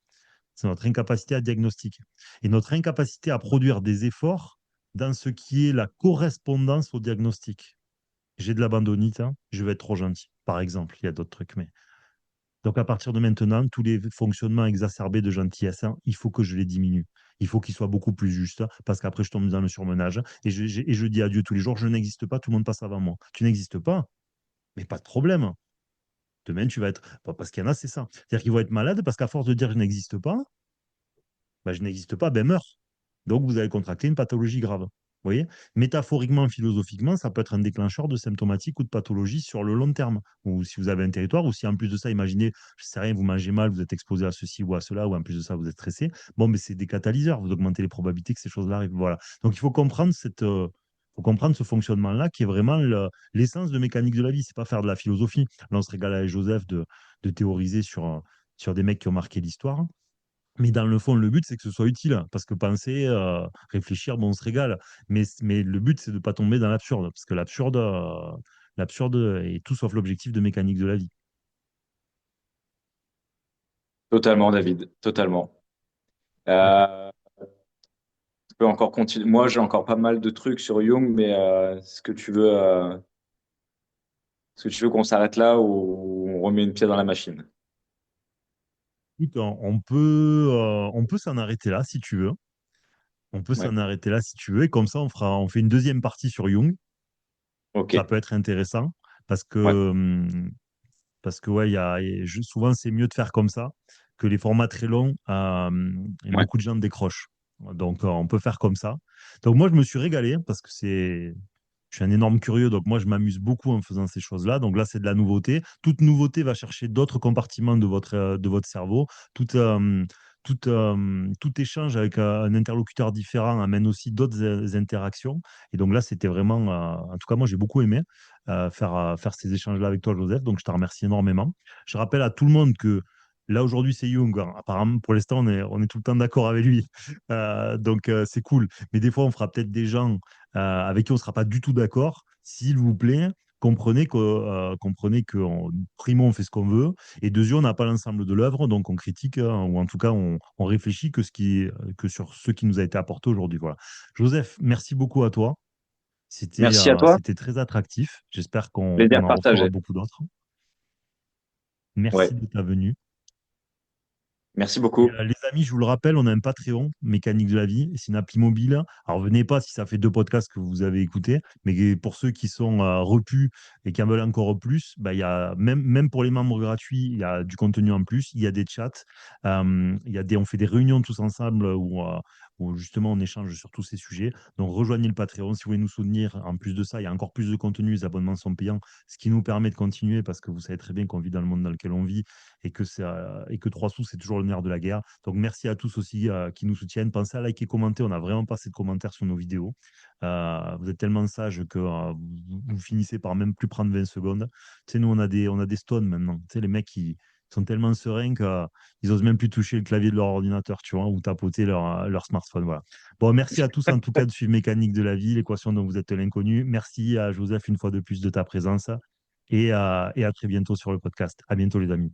C'est notre incapacité à diagnostiquer. Et notre incapacité à produire des efforts dans ce qui est la correspondance au diagnostic. J'ai de l'abandonnite, hein, je vais être trop gentil. Par exemple, il y a d'autres trucs, mais donc, à partir de maintenant, tous les fonctionnements exacerbés de gentillesse, hein, il faut que je les diminue. Il faut qu'ils soient beaucoup plus justes, parce qu'après, je tombe dans le surmenage. Et je dis adieu tous les jours, je n'existe pas, tout le monde passe avant moi. Tu n'existes pas, mais pas de problème. Demain, tu vas être. Parce qu'il y en a, c'est ça. C'est-à-dire qu'ils vont être malades, parce qu'à force de dire je n'existe pas, ben, je n'existe pas, ben meurs. Donc, vous allez contracter une pathologie grave. Vous voyez? Métaphoriquement, philosophiquement, ça peut être un déclencheur de symptomatique ou de pathologie sur le long terme. Ou si vous avez un territoire, ou si en plus de ça, imaginez, je sais rien, vous mangez mal, vous êtes exposé à ceci ou à cela, ou en plus de ça, vous êtes stressé. Bon, mais c'est des catalyseurs, vous augmentez les probabilités que ces choses-là arrivent. Voilà. Donc, il faut comprendre faut comprendre ce fonctionnement-là qui est vraiment l'essence de mécanique de la vie. C'est pas faire de la philosophie. Là, on se régale avec Joseph de théoriser sur des mecs qui ont marqué l'histoire. Mais dans le fond, le but, c'est que ce soit utile. Parce que penser, réfléchir, bon, on se régale. Mais le but, c'est de ne pas tomber dans l'absurde. Parce que l'absurde est tout sauf l'objectif de mécanique de la vie. Totalement, David, totalement. Ok. Je peux encore continuer. Moi, j'ai encore pas mal de trucs sur Jung, mais est-ce que tu veux qu'on s'arrête là ou on remet une pièce dans la machine? Écoute, on peut s'en arrêter là si tu veux. On peut Ouais. s'en arrêter là si tu veux. Et comme ça, on fait une deuxième partie sur Jung. Ok. Ça peut être intéressant. Parce Ouais. que, parce que ouais, souvent, c'est mieux de faire comme ça que les formats très longs. Et Ouais. beaucoup de gens décrochent. Donc, on peut faire comme ça. Donc, moi, je me suis régalé parce que je suis un énorme curieux. Donc, moi, je m'amuse beaucoup en faisant ces choses-là. Donc, là, c'est de la nouveauté. Toute nouveauté va chercher d'autres compartiments de votre cerveau. Tout échange avec un interlocuteur différent amène aussi d'autres interactions. Et donc, là, c'était vraiment, en tout cas, moi, j'ai beaucoup aimé faire ces échanges-là avec toi, Joseph. Donc, je te remercie énormément. Je rappelle à tout le monde que là, aujourd'hui, c'est Jung, hein. Apparemment, pour l'instant, on est tout le temps d'accord avec lui. Donc, c'est cool. Mais des fois, on fera peut-être des gens avec qui on ne sera pas du tout d'accord. S'il vous plaît, comprenez que primo, on fait ce qu'on veut. Et deuxièmement, on n'a pas l'ensemble de l'œuvre. Donc, on critique, ou en tout cas, on réfléchit que sur ce qui nous a été apporté aujourd'hui. Voilà. Joseph, merci beaucoup à toi. Merci à toi. C'était très attractif. J'espère qu'on Plaisir en refera partagé. beaucoup d'autres. Ouais. Merci de ta venue. Merci Et, beaucoup. les amis, je vous le rappelle, on a un Patreon, Mécanique de la vie. C'est une appli mobile. Alors, venez pas si ça fait deux podcasts que vous avez écoutés. Mais pour ceux qui sont repus et qui en veulent encore plus, bah, il y a, même pour les membres gratuits, il y a du contenu en plus. Il y a des chats. On fait des réunions tous ensemble où justement on échange sur tous ces sujets. Donc, rejoignez le Patreon si vous voulez nous soutenir. En plus de ça, il y a encore plus de contenu. Les abonnements sont payants, ce qui nous permet de continuer parce que vous savez très bien qu'on vit dans le monde dans lequel on vit et que 3 sous, c'est toujours le nerf de la guerre. Donc, merci à tous aussi qui nous soutiennent. Pensez à liker, commenter. On n'a vraiment pas assez de commentaires sur nos vidéos. Vous êtes tellement sages que vous finissez par même plus prendre 20 secondes. Tu sais, nous, on a des stones maintenant. Tu sais, les mecs qui sont tellement sereins qu'ils osent même plus toucher le clavier de leur ordinateur, tu vois, ou tapoter leur smartphone. Voilà. Bon, merci à tous en tout cas de suivre Mécanique de la vie, l'équation dont vous êtes l'inconnu. Merci à Joseph une fois de plus de ta présence et à très bientôt sur le podcast. À bientôt les amis.